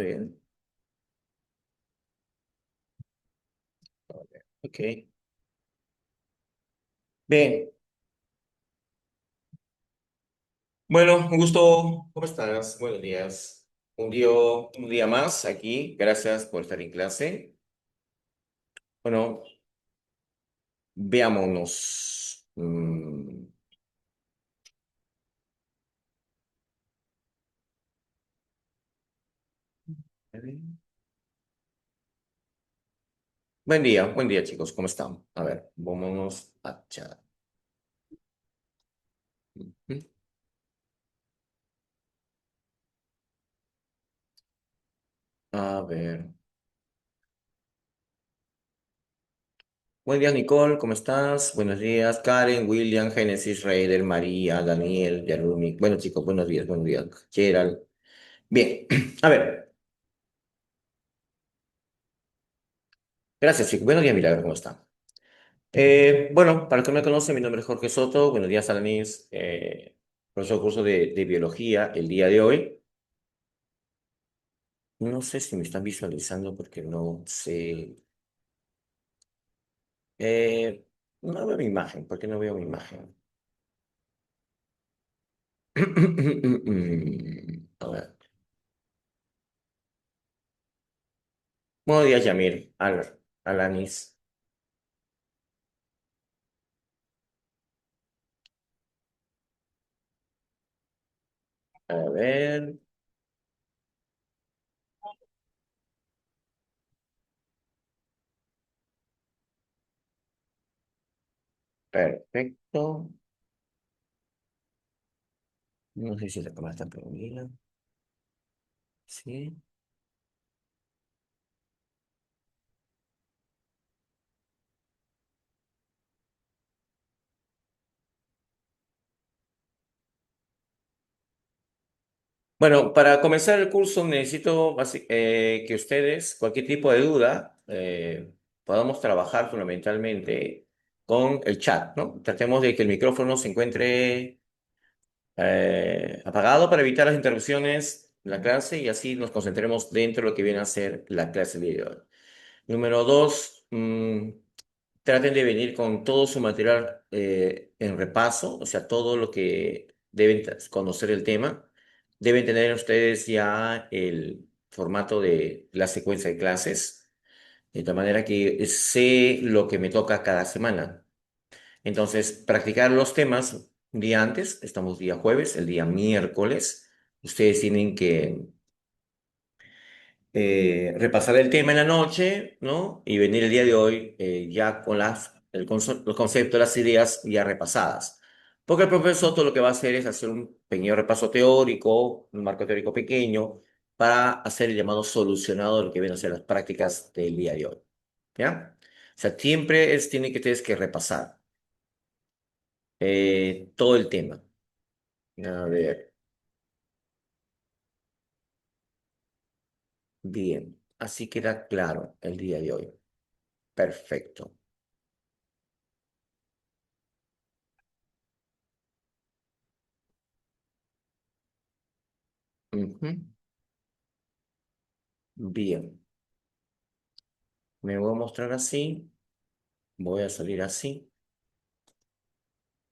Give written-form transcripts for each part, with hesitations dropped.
bien. Ok. Bien. Bueno, un gusto. ¿Cómo estás? Buenos días. Un día más aquí. Gracias por estar en clase. Bueno, veámonos. Buen día, chicos. ¿Cómo están? A ver, vámonos a chat. Ujú. A ver. Buen día, Nicole. ¿Cómo estás? Buenos días, Karen, William, Génesis, Raider, María, Daniel, Yarumi. Bueno, chicos, buenos días, buenos días. Gerald. Bien. A ver. Gracias, chicos. Buenos días, Milagro, ¿cómo está? Bueno, para el que no me conoce, mi nombre es Jorge Soto. Buenos días, Alanis. Profesor curso de biología el día de hoy. No sé si me están visualizando porque no sé. Eh, no veo mi imagen. ¿Por qué no veo mi imagen? A ver. Buenos días, Yamir. Alanis. A ver. Perfecto. No sé si la cámara está prendida. Sí. Bueno, para comenzar el curso necesito que ustedes, cualquier tipo de duda, podamos trabajar fundamentalmente con el chat, ¿no? Tratemos de que el micrófono se encuentre apagado para evitar las interrupciones en la clase y así nos concentremos dentro de lo que viene a ser la clase de hoy. Número dos, traten de venir con todo su material en repaso, o sea, todo lo que deben conocer el tema. Deben tener ustedes ya el formato de la secuencia de clases, de tal manera que sé lo que me toca cada semana. Entonces, practicar los temas un día antes, estamos día jueves, el día miércoles, ustedes tienen que repasar el tema en la noche, ¿no? Y venir el día de hoy ya con los conceptos, las ideas ya repasadas. Porque el profesor todo lo que va a hacer es hacer un pequeño repaso teórico, un marco teórico pequeño, para hacer el llamado solucionado de lo que vienen a ser las prácticas del día de hoy. ¿Ya? O sea, siempre tiene que tienes que repasar todo el tema. A ver, bien. Así queda claro el día de hoy. Perfecto. Ujú. Bien. Me voy a mostrar así, voy a salir así.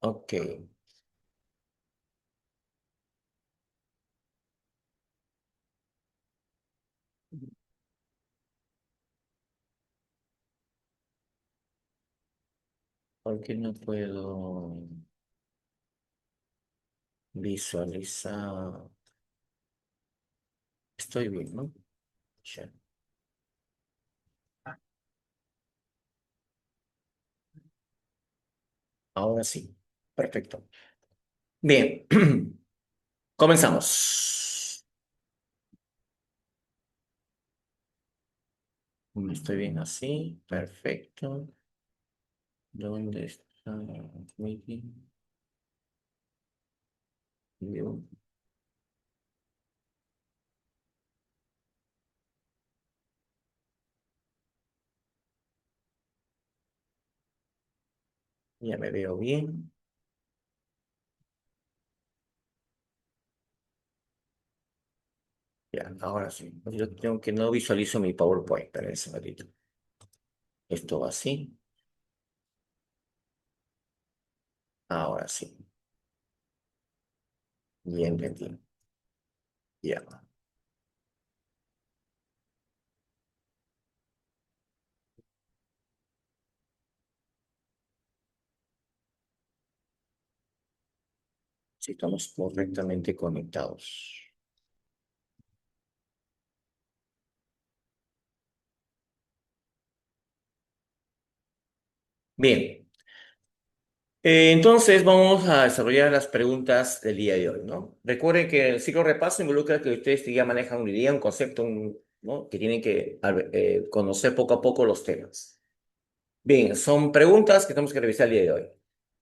Ok, ¿por qué no puedo visualizar? Estoy bien, ¿no? Ya. Ahora sí, perfecto. Bien, comenzamos. Estoy bien así, perfecto. ¿Dónde está meeting? View. Ya me veo bien. Ya. Ahora sí. Yo tengo que no visualizo mi PowerPoint, para ese ratito. Esto va así. Ahora sí. Ya entendí. Ya. Sí, estamos correctamente conectados. Bien. Entonces vamos a desarrollar las preguntas del día de hoy, ¿no? Recuerden que el ciclo repaso involucra que ustedes ya manejan una idea, un concepto, ¿no? Que tienen que conocer poco a poco los temas. Bien, son preguntas que tenemos que revisar el día de hoy.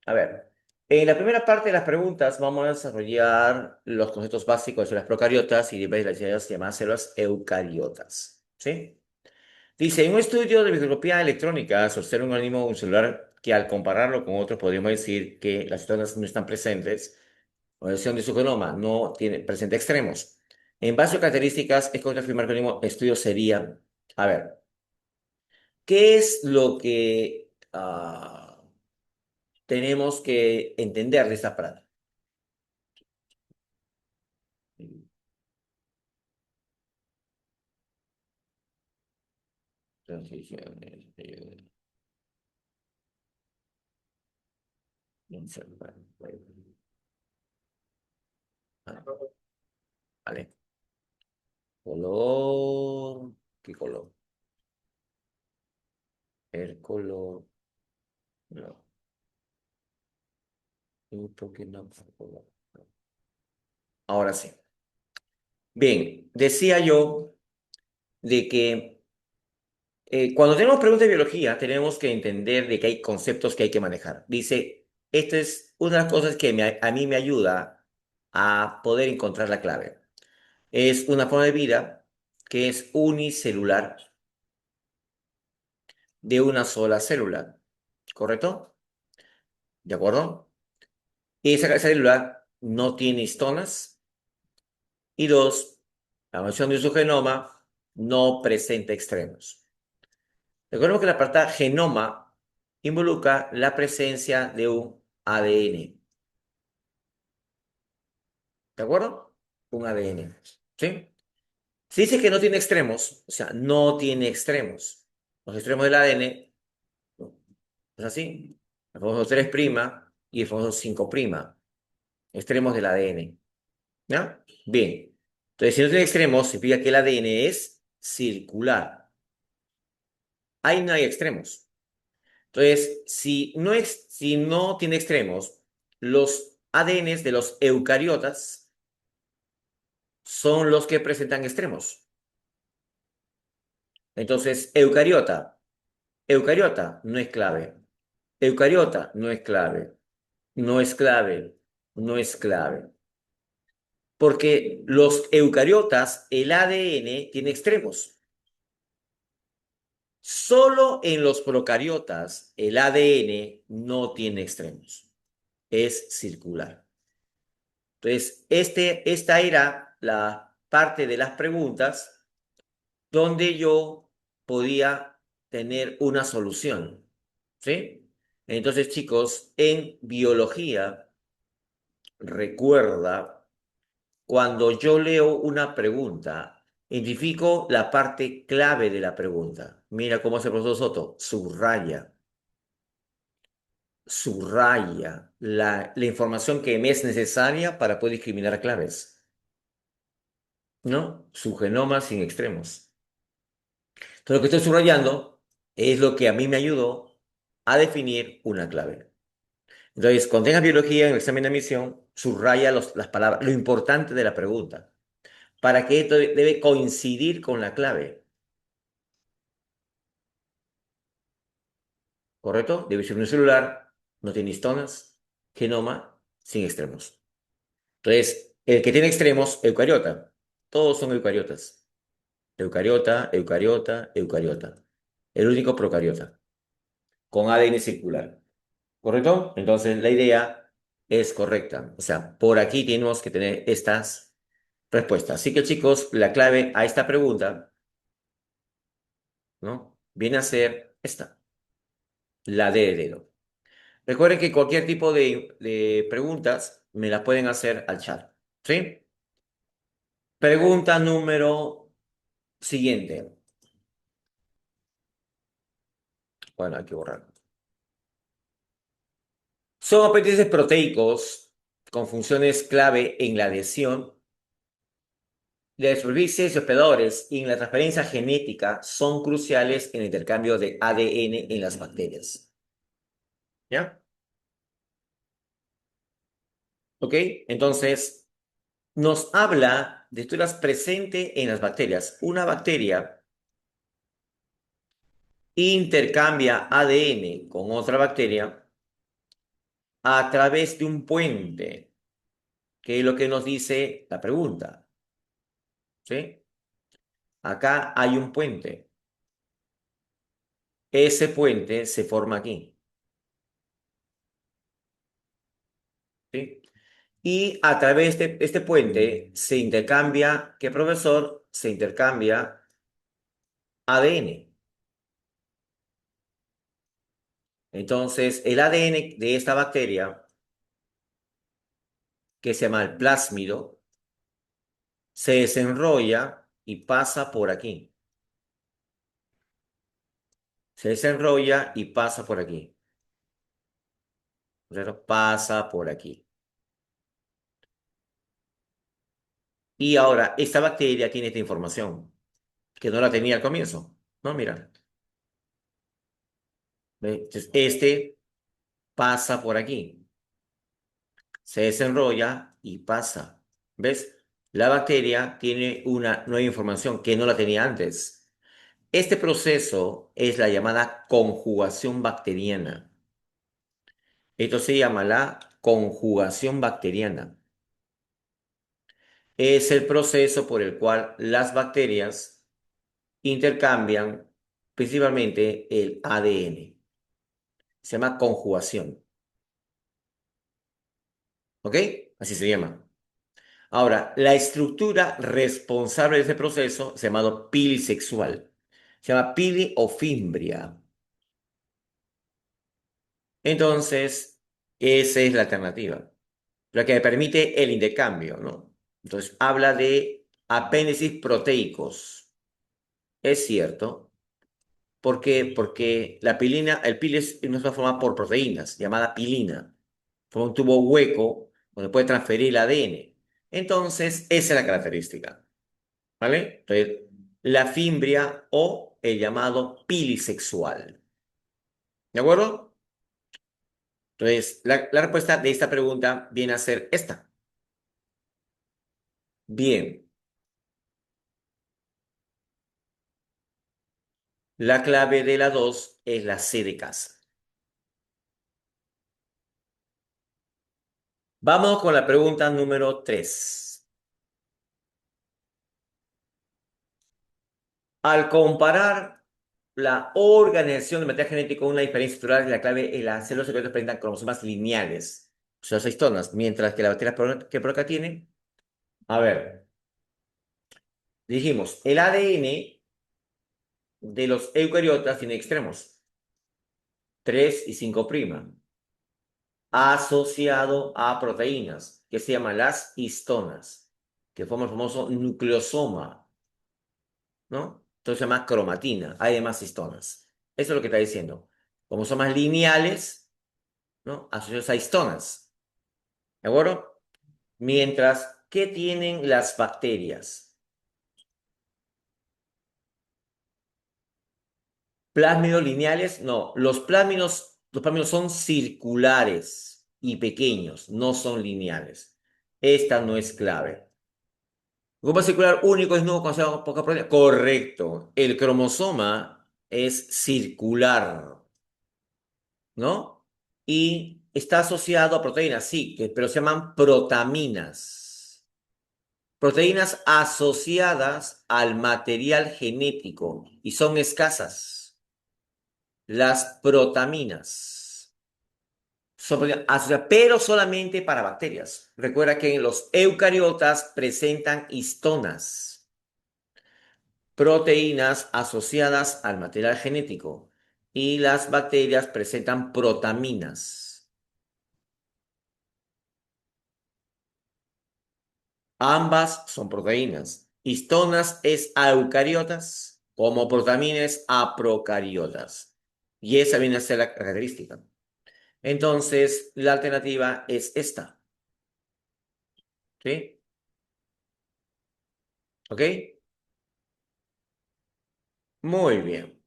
A ver, en la primera parte de las preguntas vamos a desarrollar los conceptos básicos de las procariotas y de las llamadas células eucariotas, ¿sí? Dice, en un estudio de microscopía electrónica se observa un organismo un celular que al compararlo con otros podríamos decir que las citonas no están presentes, o la versión de su genoma no tiene presente extremos. En base a características, es correcto afirmar que el mismo estudio sería, a ver, ¿qué es lo que tenemos que entender de esta frase? Transiciones Ah, vale. Color. ¿Qué color? El color. No. Un toque no. Color. Ahora sí. Bien, decía yo de que cuando tenemos preguntas de biología tenemos que entender de que hay conceptos que hay que manejar. Dice, esta es una de las cosas que a mí me ayuda a poder encontrar la clave. Es una forma de vida que es unicelular de una sola célula, ¿correcto? ¿De acuerdo? Y esa célula no tiene histonas y dos, la versión de su genoma no presenta extremos. Recordemos que la palabra genoma involucra la presencia de un ADN, ¿de acuerdo? Un ADN, ¿sí? Si dice que no tiene extremos, o sea, no tiene extremos. Los extremos del ADN, ¿no? ¿Es así? El famoso 3' y el famoso 5', extremos del ADN. ¿Ya? Bien. Entonces, si no tiene extremos, significa que el ADN es circular. Ahí no hay extremos. Entonces, si no tiene extremos, los ADNs de los eucariotas son los que presentan extremos. Entonces, eucariota no es clave. Eucariota no es clave. No es clave. No es clave. Porque los eucariotas, el ADN tiene extremos. Solo en los procariotas el ADN no tiene extremos, es circular. Entonces, esta era la parte de las preguntas donde yo podía tener una solución, ¿sí? Entonces, chicos, en biología, recuerda, cuando yo leo una pregunta, identifico la parte clave de la pregunta. Mira cómo hace el profesor Soto, subraya la información que me es necesaria para poder discriminar claves, ¿no? Su genoma sin extremos. Entonces, lo que estoy subrayando es lo que a mí me ayudó a definir una clave. Entonces, cuando tengas biología en el examen de admisión, subraya las palabras, lo importante de la pregunta, para que esto debe coincidir con la clave, ¿correcto? División unicelular, no tiene histonas, genoma sin extremos. Entonces, el que tiene extremos, eucariota. Todos son eucariotas. Eucariota, eucariota, eucariota. El único procariota, con ADN circular. ¿Correcto? Entonces, la idea es correcta. O sea, por aquí tenemos que tener estas. respuesta. Así que chicos, la clave a esta pregunta, ¿no? Viene a ser esta, la D de dedo. Recuerden que cualquier tipo de preguntas me las pueden hacer al chat, ¿sí? Pregunta número siguiente. Bueno, hay que borrar. Son apéndices proteicos con funciones clave en la adhesión de superficies y hospedadores y en la transferencia genética son cruciales en el intercambio de ADN en las bacterias. ¿Ya? ¿Ok? Entonces, nos habla de estructuras presentes en las bacterias. Una bacteria intercambia ADN con otra bacteria a través de un puente, que es lo que nos dice la pregunta. ¿Sí? Acá hay un puente. Ese puente se forma aquí. ¿Sí? Y a través de este puente se intercambia, ¿qué profesor? Se intercambia ADN. Entonces, el ADN de esta bacteria, que se llama el plásmido, se desenrolla y pasa por aquí. Se desenrolla y pasa por aquí. ¿Cierto? Pasa por aquí. Y ahora, esta bacteria tiene esta información, que no la tenía al comienzo. No, mira. ¿Ve? Entonces, este pasa por aquí. Se desenrolla y pasa. ¿Ves? La bacteria tiene una nueva información que no la tenía antes. Este proceso es la llamada conjugación bacteriana. Esto se llama la conjugación bacteriana. Es el proceso por el cual las bacterias intercambian principalmente el ADN. Se llama conjugación. ¿Ok? Así se llama. Ahora, la estructura responsable de ese proceso se llama pili sexual. Se llama pili o fimbria. Entonces, esa es la alternativa, la que permite el intercambio, ¿no? Entonces, habla de apéndices proteicos. Es cierto. ¿Por qué? Porque la pilina, el pili es una forma por proteínas, llamada pilina. Forma un tubo hueco donde puede transferir el ADN. Entonces, esa es la característica. ¿Vale? Entonces, la fimbria o el llamado pilisexual. ¿De acuerdo? Entonces, la respuesta de esta pregunta viene a ser esta. Bien, la clave de la 2 es la C de casa. Vamos con la pregunta número 3. Al comparar la organización del material genético con una diferencia estructural, la clave es las células secretas presentan cromosomas lineales, o sea, 6 tonas, mientras que la bacteria que por acá tiene, a ver, dijimos, el ADN de los eucariotas tiene extremos, 3 y 5' asociado a proteínas, que se llaman las histonas, que forman el famoso nucleosoma, ¿no? Entonces se llama cromatina, hay demás histonas. Eso es lo que está diciendo. Como son más lineales, ¿no? Asociados a histonas, ¿de acuerdo? Mientras, ¿qué tienen las bacterias? ¿Plásmidos lineales? No, los plásmidos son circulares y pequeños, no son lineales. Esta no es clave. Grupo circular único es nuevo con poca proteína. Correcto. El cromosoma es circular, ¿no? Y está asociado a proteínas, sí, pero se llaman protaminas. Proteínas asociadas al material genético y son escasas. Las protaminas. pero solamente para bacterias. Recuerda que los eucariotas presentan histonas, proteínas asociadas al material genético, y las bacterias presentan protaminas. Ambas son proteínas. Histonas es a eucariotas, como protamina es a procariotas. Y esa viene a ser la característica. Entonces, la alternativa es esta. ¿Sí? ¿Ok? Muy bien.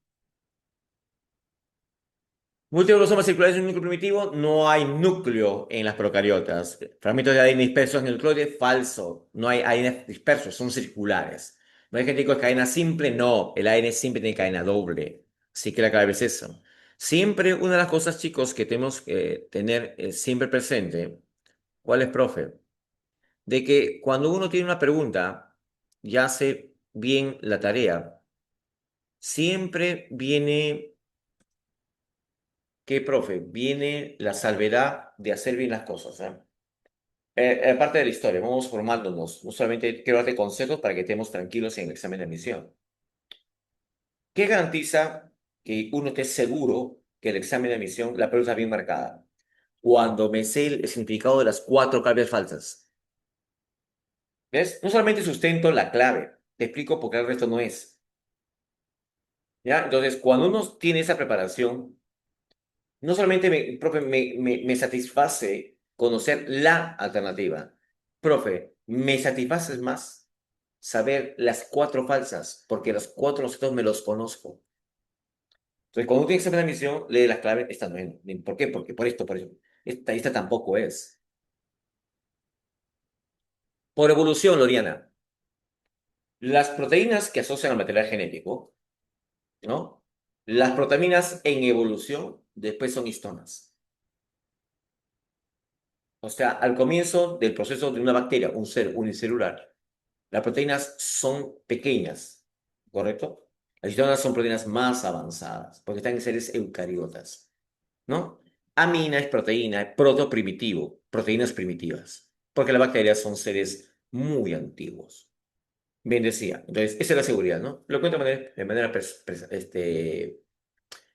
Multicrisomas circulares en un núcleo primitivo, no hay núcleo en las procariotas. Fragmentos de ADN dispersos en el nucleoide, falso. No hay ADN dispersos, son circulares. No hay genético de cadena simple, no. El ADN siempre tiene cadena doble. Así que la clave es eso. Siempre una de las cosas, chicos, que tenemos que tener siempre presente, ¿cuál es, profe? De que cuando uno tiene una pregunta y hace bien la tarea, siempre viene. ¿Qué, profe? Viene la salvedad de hacer bien las cosas, ¿eh? Aparte de la historia, vamos formándonos. No solamente quiero darte consejos para que estemos tranquilos en el examen de admisión. ¿Qué garantiza que uno esté seguro que el examen de admisión, la pregunta está bien marcada? Cuando me sé el significado de las cuatro claves falsas. ¿Ves? No solamente sustento la clave, te explico por qué el resto no es. ¿Ya? Entonces, cuando uno tiene esa preparación, no solamente profe, me satisface conocer la alternativa. Profe, me satisface más saber las cuatro falsas, porque los cuatro nosotros me los conozco. Entonces, cuando uno tiene que hacer una misión, lee las claves, esta no es. ¿Por qué? Porque por esto, por eso. Esta tampoco es. Por evolución, Loriana, las proteínas que asocian al material genético, ¿no? Las proteínas en evolución después son histonas. O sea, al comienzo del proceso de una bacteria, un ser unicelular, las proteínas son pequeñas, ¿correcto? Las histonas son proteínas más avanzadas, porque están en seres eucariotas, ¿no? Amina es proteína, es protoprimitivo, proteínas primitivas, porque las bacterias son seres muy antiguos. Bien decía, entonces, esa es la seguridad, ¿no? Lo cuento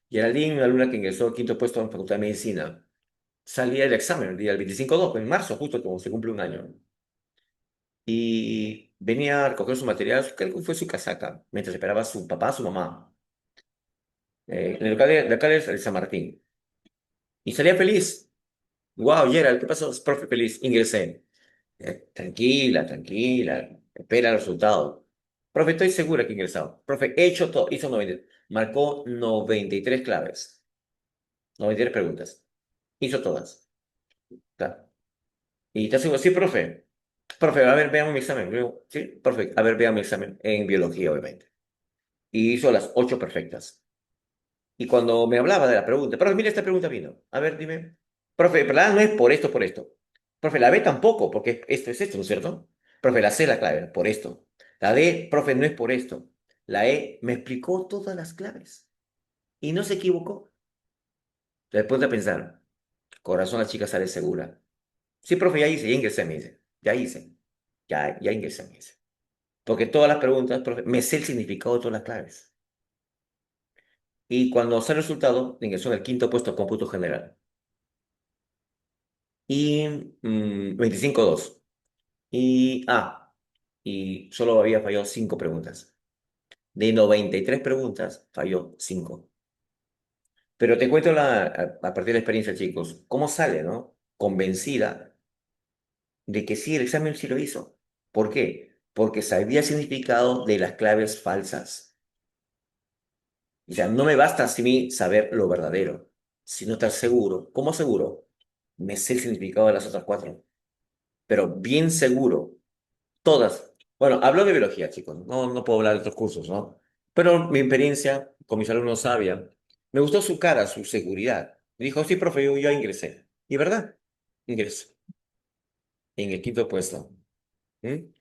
Geraldine, una alumna que ingresó al quinto puesto en la Facultad de Medicina, salía del examen el día del 25/2, en marzo, justo como se cumple un año, y venía a recoger su material, creo que fue su casaca, mientras esperaba a su papá, a su mamá, en el local de San Martín. Y salía feliz. Wow, Gerald, ¿qué pasó? Profe, feliz. Ingresé. Tranquila, tranquila. Espera el resultado. Profe, estoy segura que he ingresado. Profe, he hecho todo. Hizo 90. Marcó 93 claves. 93 preguntas. Hizo todas. ¿Tá? Y te aseguro, sí, profe. Profe, a ver, veamos mi examen. Luego, sí, profe, a ver, veamos mi examen. En biología, obviamente. Y hizo las 8 perfectas. Y cuando me hablaba de la pregunta, profe, mira, esta pregunta vino. A ver, dime. Profe, pero la A no es por esto, por esto. Profe, la B tampoco, porque esto es esto, ¿no es cierto? Profe, la C es la clave, por esto. La D, profe, no es por esto. La E me explicó todas las claves y no se equivocó. Después de pensar, corazón, la chica sale segura. Sí, profe, ya ingresé, me dice. Ya hice. Ya ingresé, me dice. Porque todas las preguntas, profe, me sé el significado de todas las claves. Y cuando sale el resultado, ingresó en el quinto puesto de cómputo general. Y 25/2. Y solo había fallado 5 preguntas. De 93 preguntas, falló 5. Pero te cuento a partir de la experiencia, chicos, cómo sale, ¿no? Convencida de que sí, el examen sí lo hizo. ¿Por qué? Porque sabía el significado de las claves falsas. O sea, no me basta a mí saber lo verdadero, sino estar seguro. ¿Cómo seguro? Me sé el significado de las otras cuatro, pero bien seguro. Todas. Bueno, hablo de biología, chicos. No puedo hablar de otros cursos, ¿no? Pero mi experiencia con mis alumnos sabia, me gustó su cara, su seguridad. Me dijo, sí, profe, yo ya ingresé. Y verdad, ingresé en el quinto puesto. ¿Mm?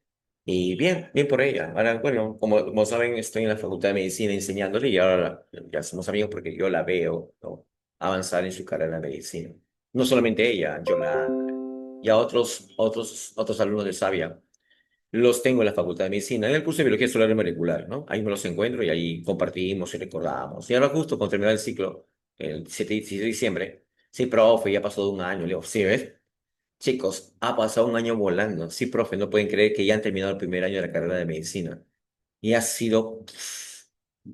Y bien, bien por ella. Ahora, bueno, como saben, estoy en la Facultad de Medicina enseñándole y ahora ya somos amigos porque yo la veo, ¿no? Avanzar en su carrera de medicina. No solamente ella, Yolanda, y a otros alumnos de Sabia. Los tengo en la Facultad de Medicina, en el curso de Biología Celular y Molecular, ¿no? Ahí me los encuentro y ahí compartimos y recordamos. Y ahora justo con terminar el ciclo, el 7 de diciembre, sí, profe, ya pasó de un año. Le digo, sí, ¿ves? Chicos, ha pasado un año volando. Sí, profe, no pueden creer que ya han terminado el primer año de la carrera de medicina. Y ha sido,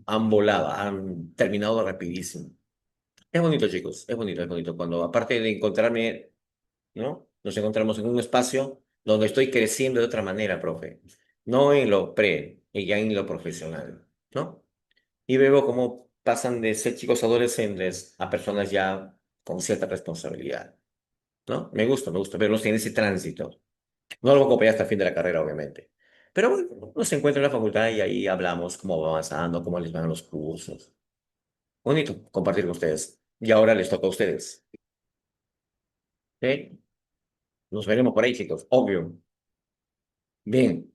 han volado, han terminado rapidísimo. Es bonito, chicos, es bonito, es bonito. Cuando aparte de encontrarme, ¿no? Nos encontramos en un espacio donde estoy creciendo de otra manera, profe. No en lo pre, y ya en lo profesional, ¿no? Y veo cómo pasan de ser chicos adolescentes a personas ya con cierta responsabilidad, ¿no? Me gusta verlos en ese tránsito. No lo voy a acompañar hasta el fin de la carrera, obviamente. Pero bueno, uno se encuentra en la facultad y ahí hablamos cómo va avanzando, cómo les van los cursos. Bonito compartir con ustedes. Y ahora les toca a ustedes. ¿Sí? Nos veremos por ahí, chicos. Obvio. Bien.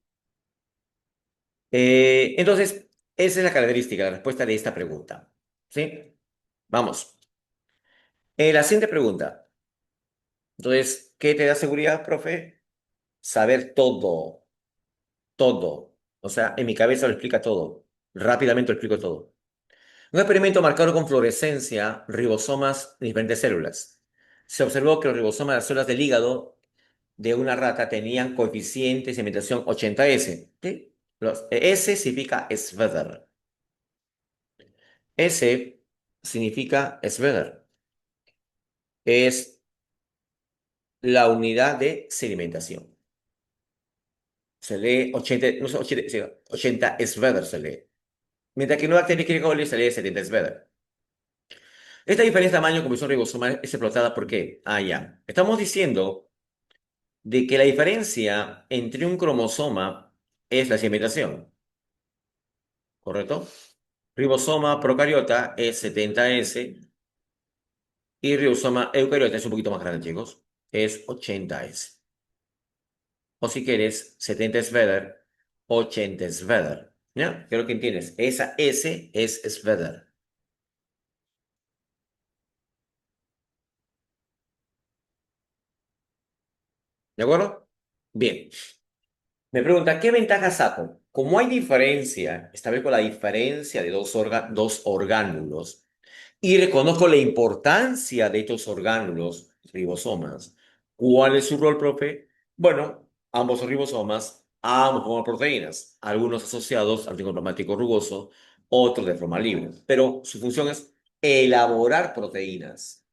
Entonces, esa es la característica, la respuesta de esta pregunta. ¿Sí? Vamos. La siguiente pregunta. Entonces, ¿qué te da seguridad, profe? Saber todo, todo. O sea, en mi cabeza lo explica todo. Rápidamente lo explico todo. Un experimento marcado con fluorescencia, ribosomas de diferentes células. Se observó que los ribosomas de las células del hígado de una rata tenían coeficiente de segmentación 80S. ¿Sí? S significa Svedder. S significa Svedder. Es la unidad de sedimentación. Se lee 80, no sé, 80, sí, 80 Svedder se lee. Mientras que en una bacteria coli se lee 70 Svedder. Esta diferencia de tamaño como son ribosomal es explotada ¿por qué? Ah, ya. Estamos diciendo de que la diferencia entre un cromosoma es la segmentación, ¿correcto? Ribosoma procariota es 70S y ribosoma eucariota es un poquito más grande, chicos. Es 80S. O si quieres, 70 Sveder, 80 Sveder. ¿Ya? Creo que entiendes. Esa S es Sveder. ¿De acuerdo? Bien. Me pregunta, ¿qué ventajas saco? Como hay diferencia, establezco la diferencia de dos orgánulos y reconozco la importancia de estos orgánulos, ribosomas. ¿Cuál es su rol, profe? Bueno, ambos son ribosomas, ambos forman proteínas, algunos asociados al triángulo plasmático rugoso, otros de forma libre. Pero su función es elaborar proteínas.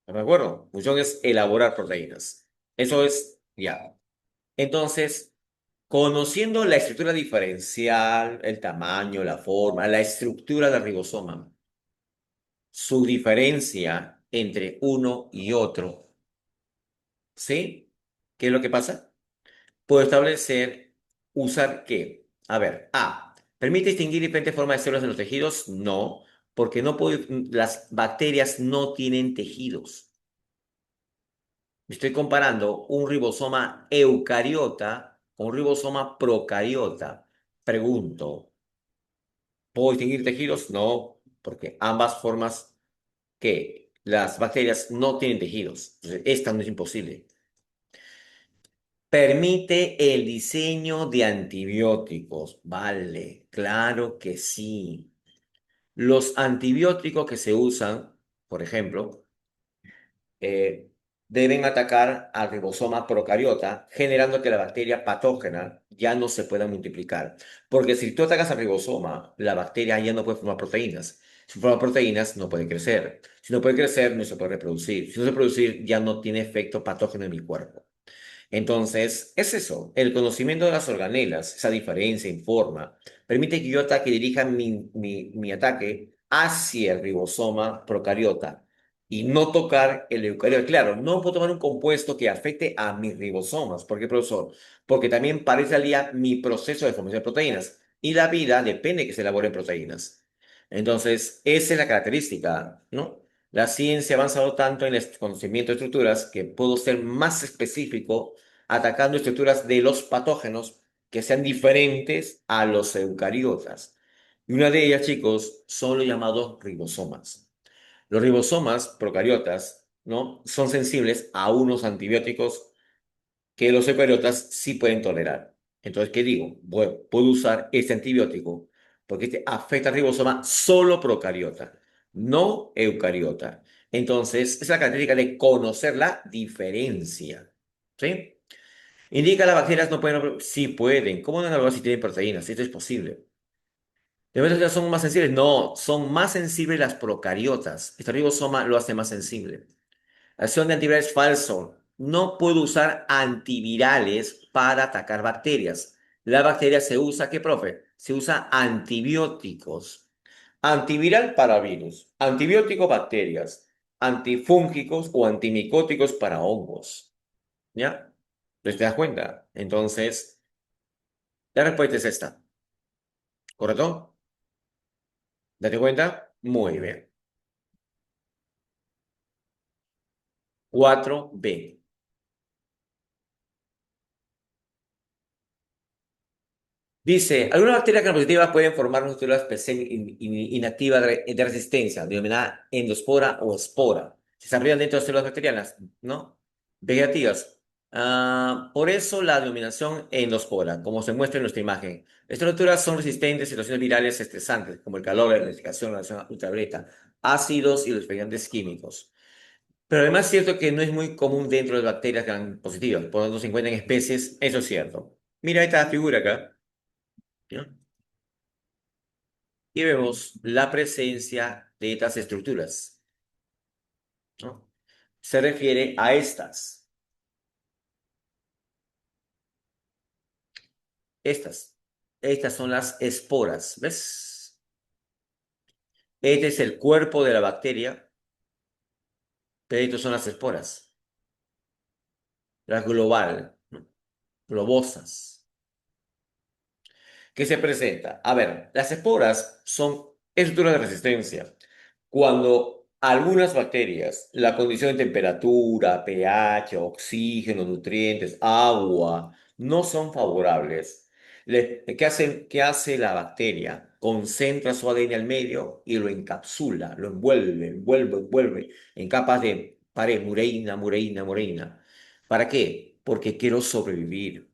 ¿De acuerdo? Su función es elaborar proteínas. Eso es, ya. Entonces, conociendo la estructura diferencial, el tamaño, la forma, la estructura del ribosoma, su diferencia entre uno y otro, ¿sí? ¿Qué es lo que pasa? Puedo establecer, usar qué. A ver, A. ¿Permite distinguir diferentes formas de células en los tejidos? No, porque no puedo, las bacterias no tienen tejidos. Estoy comparando un ribosoma eucariota con un ribosoma procariota. Pregunto, ¿puedo distinguir tejidos? No, porque ambas formas que las bacterias no tienen tejidos. Entonces, esta no es imposible. Permite el diseño de antibióticos. Vale, claro que sí. Los antibióticos que se usan, por ejemplo, eh, deben atacar al ribosoma procariota, generando que la bacteria patógena ya no se pueda multiplicar. Porque si tú atacas al ribosoma, la bacteria ya no puede formar proteínas. Si forma proteínas, no puede crecer. Si no puede crecer, no se puede reproducir. Si no se puede reproducir, ya no tiene efecto patógeno en mi cuerpo. Entonces, es eso, el conocimiento de las organelas, esa diferencia en forma, permite que yo ataque, dirija mi ataque hacia el ribosoma procariota y no tocar el eucariota. Claro, no puedo tomar un compuesto que afecte a mis ribosomas. ¿Por qué, profesor? Porque también paralizaría mi proceso de formación de proteínas y la vida depende de que se elaboren proteínas. Entonces, esa es la característica, ¿no? La ciencia ha avanzado tanto en el conocimiento de estructuras que puedo ser más específico atacando estructuras de los patógenos que sean diferentes a los eucariotas. Y una de ellas, chicos, son los llamados ribosomas. Los ribosomas procariotas ¿no? Son sensibles a unos antibióticos que los eucariotas sí pueden tolerar. Entonces, ¿qué digo? Bueno, puedo usar este antibiótico porque este afecta al ribosoma solo procariota, no eucariota. Entonces, es la característica de conocer la diferencia. ¿Sí? Indica las bacterias no pueden. Sí pueden. ¿Cómo no evaluar si tienen proteínas? Esto es posible. ¿De verdad son más sensibles? No, son más sensibles las procariotas. Este ribosoma lo hace más sensible. Acción de antivirales falso. No puedo usar antivirales para atacar bacterias. La bacteria se usa, ¿qué, profe? Se usa antibióticos. Antiviral para virus, antibiótico bacterias, antifúngicos o antimicóticos para hongos. ¿Ya? ¿Te das cuenta? Entonces, la respuesta es esta. ¿Correcto? ¿Date cuenta? Muy bien. 4B. Dice, algunas bacterias gram-positivas pueden formar una célula especial inactiva de resistencia, denominada endospora o espora. Se desarrollan dentro de células bacterianas, ¿no? Vegetativas. Por eso la denominación endospora, como se muestra en nuestra imagen. Estas estructuras son resistentes a situaciones virales estresantes, como el calor, la irradiación, la radiación ultravioleta, ácidos y los expedientes químicos. Pero además es cierto que no es muy común dentro de bacterias gram positivas, por lo tanto se encuentran en especies, eso es cierto. Mira esta figura acá. ¿Ya? Y vemos la presencia de estas estructuras, ¿no? Se refiere a estas, estas. Estas son las esporas, ¿ves? Este es el cuerpo de la bacteria, pero estas son las esporas, las global, ¿no? Globosas. ¿Qué se presenta? A ver, las esporas son estructuras de resistencia. Cuando algunas bacterias, la condición de temperatura, pH, oxígeno, nutrientes, agua, no son favorables, ¿qué hace la bacteria? Concentra su ADN al medio y lo encapsula, lo envuelve en capas de pared, mureína. ¿Para qué? Porque quiero sobrevivir.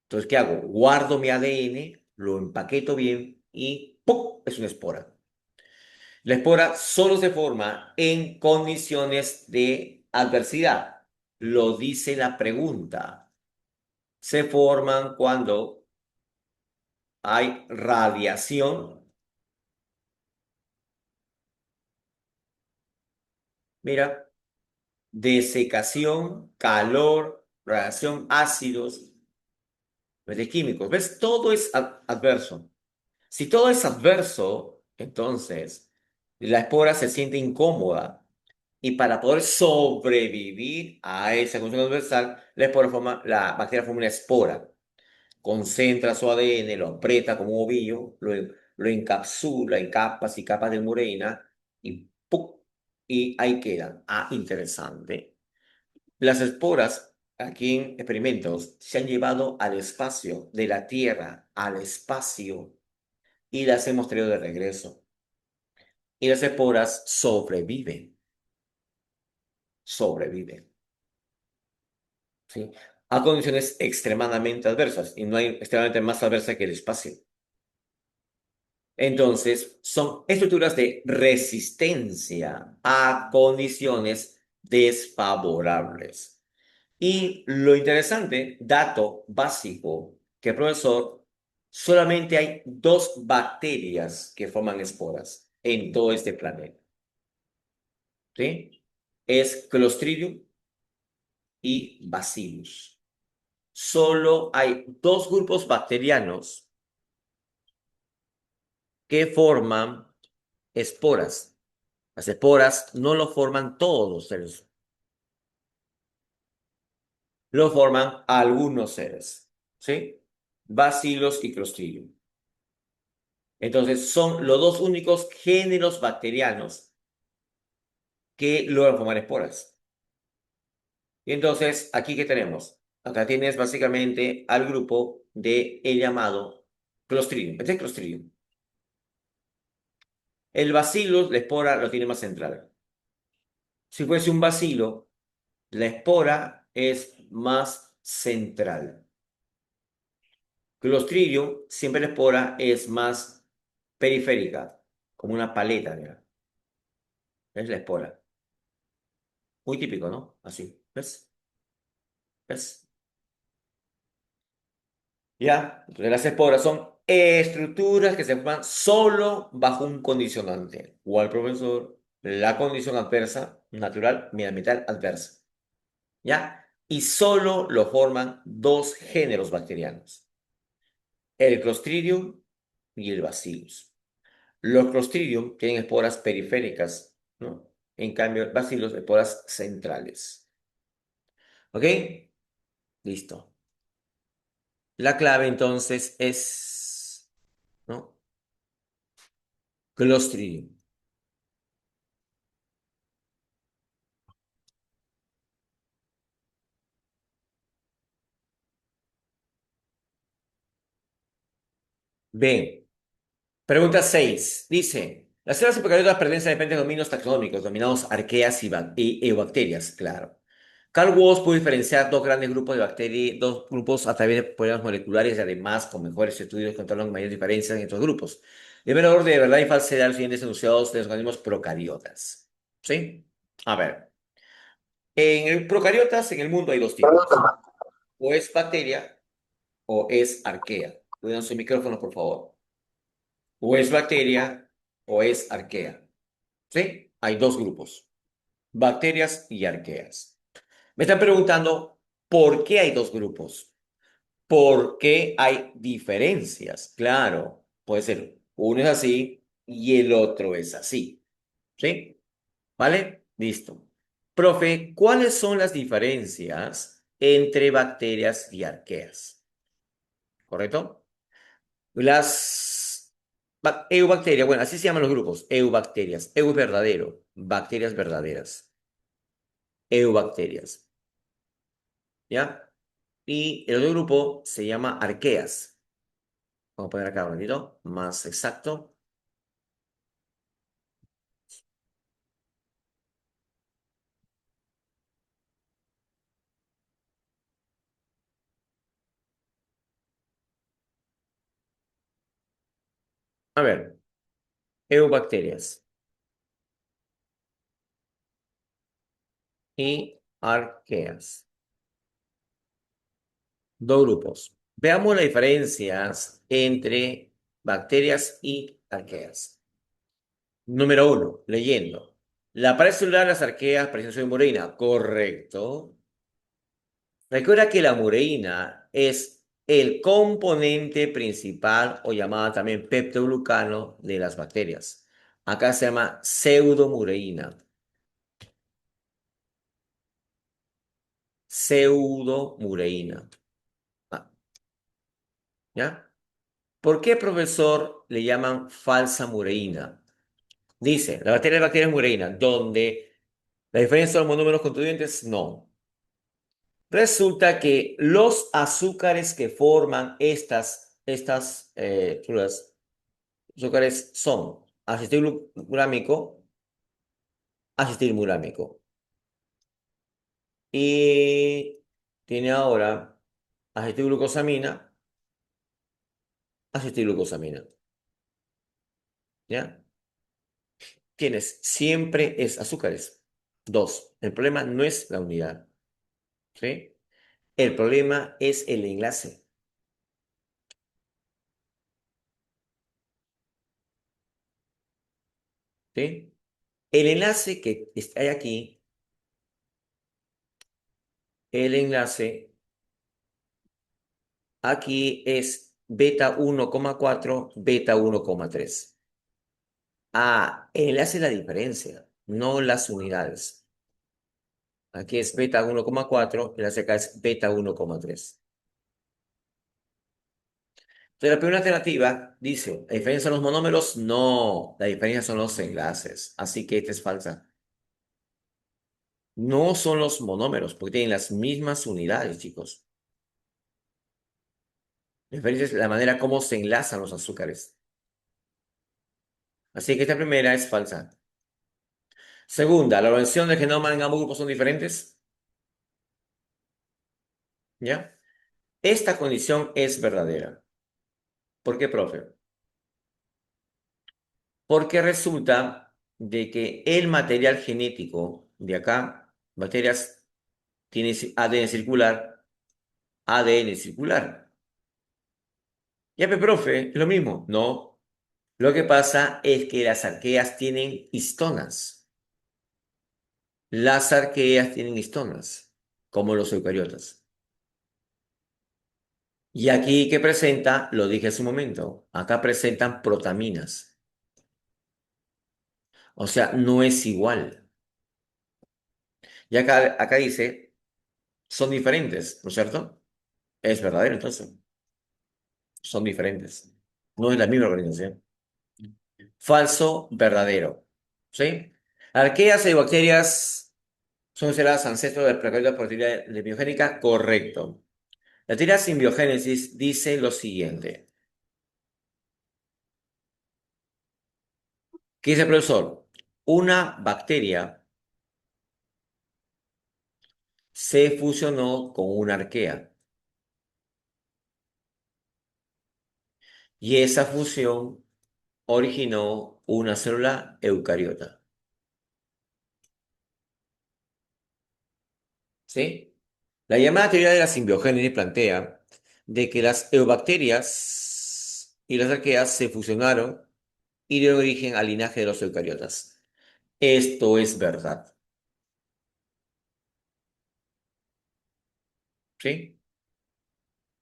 Entonces, ¿qué hago? Guardo mi ADN, lo empaqueto bien y ¡pum! Es una espora. La espora solo se forma en condiciones de adversidad. Lo dice la pregunta. Se forman cuando hay radiación. Mira, desecación, calor, radiación, ácidos, de químicos. ¿Ves? Todo es adverso. Si todo es adverso, entonces la espora se siente incómoda y para poder sobrevivir a esa condición adversal, la bacteria forma una espora, concentra su ADN, lo aprieta como un ovillo, lo encapsula en capas y capas de mureína y ¡pum! Y ahí quedan. Ah, interesante. Las esporas, aquí en experimentos, se han llevado al espacio, de la Tierra al espacio y las hemos traído de regreso. Y las esporas sobreviven, ¿sí? A condiciones extremadamente adversas, y no hay extremadamente más adversa que el espacio. Entonces, son estructuras de resistencia a condiciones desfavorables. Y lo interesante, dato básico, que profesor, solamente hay dos bacterias que forman esporas en todo este planeta. ¿Sí? Es Clostridium y Bacillus. Solo hay dos grupos bacterianos que forman esporas. Las esporas no lo forman todos los seres, lo forman algunos seres, ¿sí? Bacillus y Clostridium. Entonces, son los dos únicos géneros bacterianos que logran formar esporas. Y entonces, ¿aquí qué tenemos? Acá tienes básicamente al grupo de el llamado Clostridium. Este es Clostridium. El Bacillus, la espora, lo tiene más central. Si fuese un bacilo, la espora es más central. Clostridium, siempre la espora es más periférica, como una paleta, mira. Es la espora. Muy típico, ¿no? Así. ¿Ves? ¿Ves? Ya. Entonces las esporas son estructuras que se forman solo bajo un condicionante. ¿Cuál, profesor? La condición adversa, natural, medioambiental adversa. ¿Ya? Y solo lo forman dos géneros bacterianos, el Clostridium y el Bacillus. Los Clostridium tienen esporas periféricas, ¿no? En cambio, el Bacillus, esporas centrales. ¿Ok? Listo. La clave entonces es, ¿no? Clostridium. Bien. Pregunta 6. Dice, las células eucariotas pertenecen a diferentes dominios taxonómicos, denominados arqueas y eubacterias, claro. Carl Woese pudo diferenciar dos grandes grupos de bacterias, dos grupos a través de problemas moleculares y además con mejores estudios controlan mayores diferencias en estos grupos. El primer orden de verdad y falsedad los siguientes enunciados de los organismos procariotas. ¿Sí? A ver, en el procariotas en el mundo hay dos tipos. O es bacteria o es arquea. Cuiden su micrófono, por favor. O es bacteria o es arquea. ¿Sí? Hay dos grupos, bacterias y arqueas. Me están preguntando, ¿por qué hay dos grupos? ¿Por qué hay diferencias? Claro, puede ser uno es así y el otro es así. ¿Sí? ¿Vale? Listo. Profe, ¿cuáles son las diferencias entre bacterias y arqueas? ¿Correcto? Las eubacterias, bueno, así se llaman los grupos, eubacterias. Eu es verdadero, bacterias verdaderas, eubacterias, ¿ya? Y el otro grupo se llama arqueas. Vamos a poner acá un ratito, más exacto. A ver, eubacterias y arqueas. Dos grupos. Veamos las diferencias entre bacterias y arqueas. Número uno, leyendo. La pared celular de las arqueas presenta murina. Correcto. Recuerda que la mureína es el componente principal o llamada también peptoglucano de las bacterias. Acá se llama pseudomureína. Pseudomureína. Ah, ¿ya? ¿Por qué, profesor, le llaman falsa mureína? Dice, la bacteria de bacterias mureína, donde la diferencia son los monómeros constituyentes, no. Resulta que los azúcares que forman estas azúcares son acetilglucosámico, acetilmurámico. Y tiene ahora acetilglucosamina, acetilglucosamina. ¿Ya? Tienes, siempre es azúcares. Dos, el problema no es la unidad. ¿Sí? El problema es el enlace. ¿Sí? El enlace que está aquí, el enlace aquí es beta 1,4, beta 1,3. Ah, el enlace es la diferencia, no las unidades. Aquí es beta 1,4 y la acá es beta 1,3. Entonces, la primera alternativa dice, ¿la diferencia son los monómeros? No, la diferencia son los enlaces. Así que esta es falsa. No son los monómeros, porque tienen las mismas unidades, chicos. La diferencia es la manera como se enlazan los azúcares. Así que esta primera es falsa. Segunda, la organización del genoma en ambos grupos son diferentes. ¿Ya? Esta condición es verdadera. ¿Por qué, profe? Porque resulta de que el material genético de acá, bacterias, tiene ADN circular, ADN circular. Ya, profe, es lo mismo. No. Lo que pasa es que las arqueas tienen histonas. Las arqueas tienen histonas, como los eucariotas. Y aquí que presenta, lo dije hace un momento, acá presentan protaminas. O sea, no es igual. Y acá dice, son diferentes, ¿no es cierto? Es verdadero, entonces. Son diferentes. No es la misma organización. Falso, verdadero. ¿Sí? Arqueas y bacterias son consideradas ancestros de la procariotas por teoría de biogénica. Correcto. La teoría de simbiogénesis dice lo siguiente. ¿Qué dice el profesor? Una bacteria se fusionó con una arquea y esa fusión originó una célula eucariota. ¿Sí? La llamada teoría de la simbiogénesis plantea de que las eubacterias y las arqueas se fusionaron y dieron origen al linaje de los eucariotas. Esto es verdad. ¿Sí?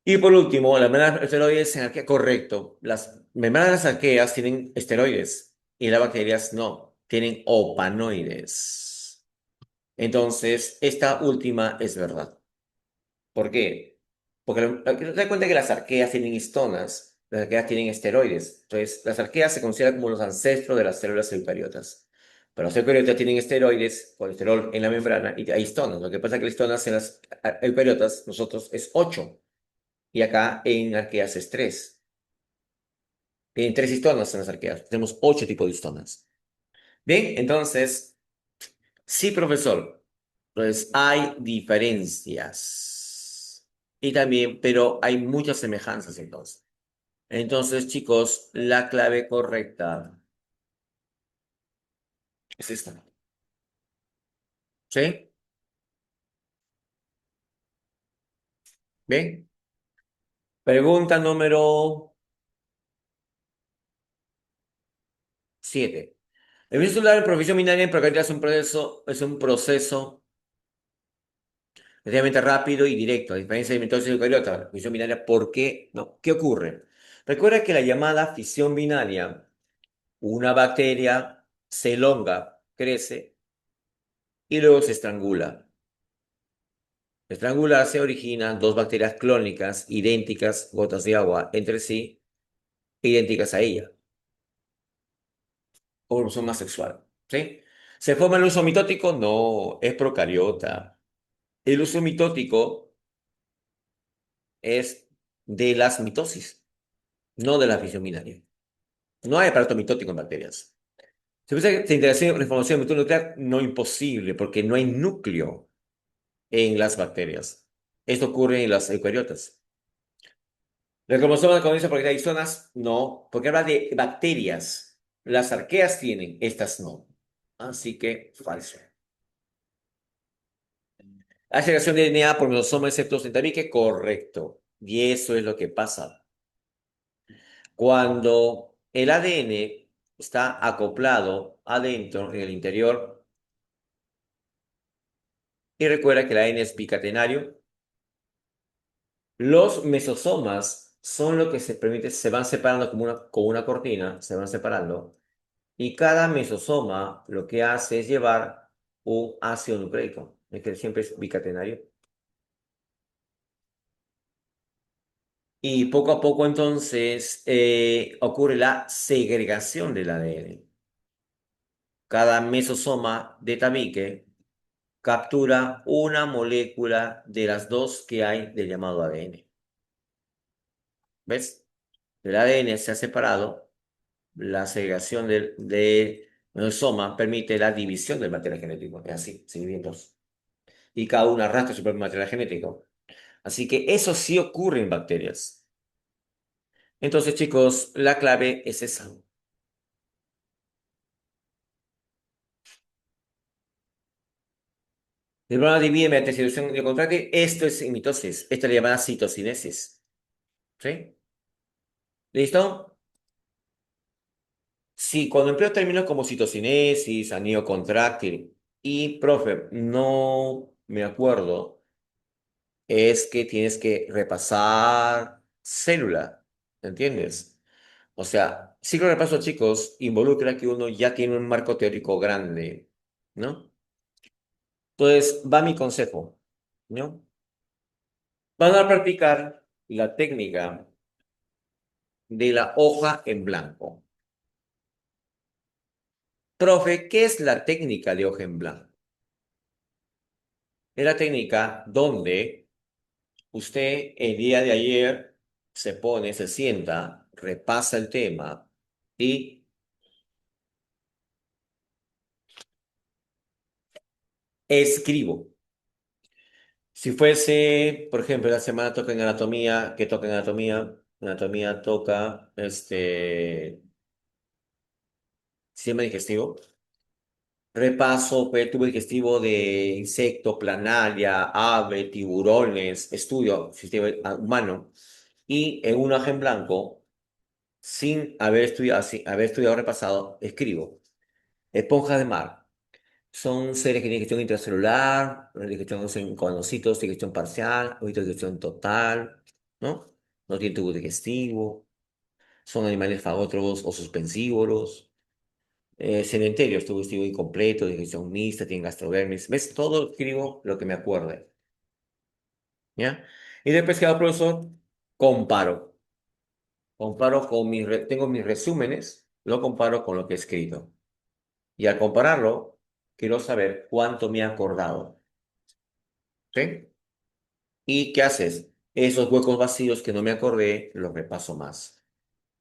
Y por último, las membranas esteroides en arquea, correcto. Las membranas arqueas tienen esteroides y las bacterias no, tienen opanoides. Entonces, esta última es verdad. ¿Por qué? Porque te das cuenta que las arqueas tienen histonas, las arqueas tienen esteroides. Entonces, las arqueas se consideran como los ancestros de las células eucariotas. Pero los eucariotas tienen esteroides, colesterol en la membrana y hay histonas. Lo que pasa es que las histonas en las eucariotas, nosotros es 8 y acá en arqueas es 3. Tienen 3 histonas en las arqueas. Tenemos 8 tipos de histonas. Bien, entonces, sí, profesor. Pues hay diferencias. Y también, pero hay muchas semejanzas entonces. Entonces, chicos, la clave correcta es esta. ¿Sí? Bien. Pregunta número 7. El proceso celular en provisión binaria en procariotas es un proceso relativamente rápido y directo, a diferencia de mitosis eucariota, la fisión binaria, ¿por qué no? ¿Qué ocurre? Recuerda que la llamada fisión binaria, una bacteria se elonga, crece y luego se estrangula. Estrangular se originan dos bacterias clónicas idénticas, gotas de agua, entre sí, idénticas a ella, o cromosoma sexual. ¿Sí? ¿Se forma el uso mitótico? No, es procariota. El uso mitótico es de las mitosis, no de la fisión binaria. No hay aparato mitótico en bacterias. ¿Se piensa que se interacciona con la información nuclear? No, imposible, porque no hay núcleo en las bacterias. Esto ocurre en las eucariotas. ¿El cromosoma comienza porque hay zonas? No, porque habla de bacterias. Las arqueas tienen, estas no. Así que falso. ¿Hay segregación de DNA por cromosoma excepto en tabique? Correcto. Y eso es lo que pasa. Cuando el ADN está acoplado adentro, en el interior, y recuerda que el ADN es bicatenario, los mesosomas son lo que se permite, se van separando como una cortina, se van separando. Y cada mesosoma lo que hace es llevar un ácido nucleico, es que siempre es bicatenario. Y poco a poco entonces ocurre la segregación del ADN. Cada mesosoma de tabique captura una molécula de las dos que hay del llamado ADN. ¿Ves? El ADN se ha separado, la segregación de El soma permite la división del material genético. Es así, se divide en dos. Y cada una arrastra su propio material genético. Así que eso sí ocurre en bacterias. Entonces, chicos, la clave es esa. El programa divide mediante seducción de contráctil. Esto es mitosis. Esta es la llamada citocinesis. ¿Sí? ¿Listo? Sí, cuando empleo términos como citocinesis, anillo contráctil y, profe, no me acuerdo, es que tienes que repasar célula, ¿entiendes? O sea, ciclo de repaso, chicos, involucra que uno ya tiene un marco teórico grande, ¿no? Entonces, va mi consejo, ¿no? Van a practicar la técnica de la hoja en blanco. Profe, ¿qué es la técnica de hoja en blanco? Es la técnica donde usted el día de ayer se pone, se sienta, repasa el tema y escribo. Si fuese, por ejemplo, la semana toca en anatomía, ¿qué toca en anatomía? Anatomía toca sistema digestivo. Repaso tubo digestivo de insecto, planaria, ave, tiburones, estudio sistema humano. Y en un hoja en blanco, sin haber estudiado repasado, escribo. Esponjas de mar. Son seres que tienen digestión intracelular, digestión en colocitos, digestión parcial, o digestión total, ¿no? No tienen tubo digestivo, son animales fagótrofos o suspensívoros, cementerios, tubo digestivo incompleto, digestión mixta, tienen gastrodermis. ¿Ves? Todo escribo lo que me acuerde, ¿ya? Y después que hago, profesor, comparo. Comparo con tengo mis resúmenes, lo comparo con lo que he escrito. Y al compararlo, quiero saber cuánto me he acordado, ¿sí? ¿Y qué haces? Esos huecos vacíos que no me acordé, los repaso más.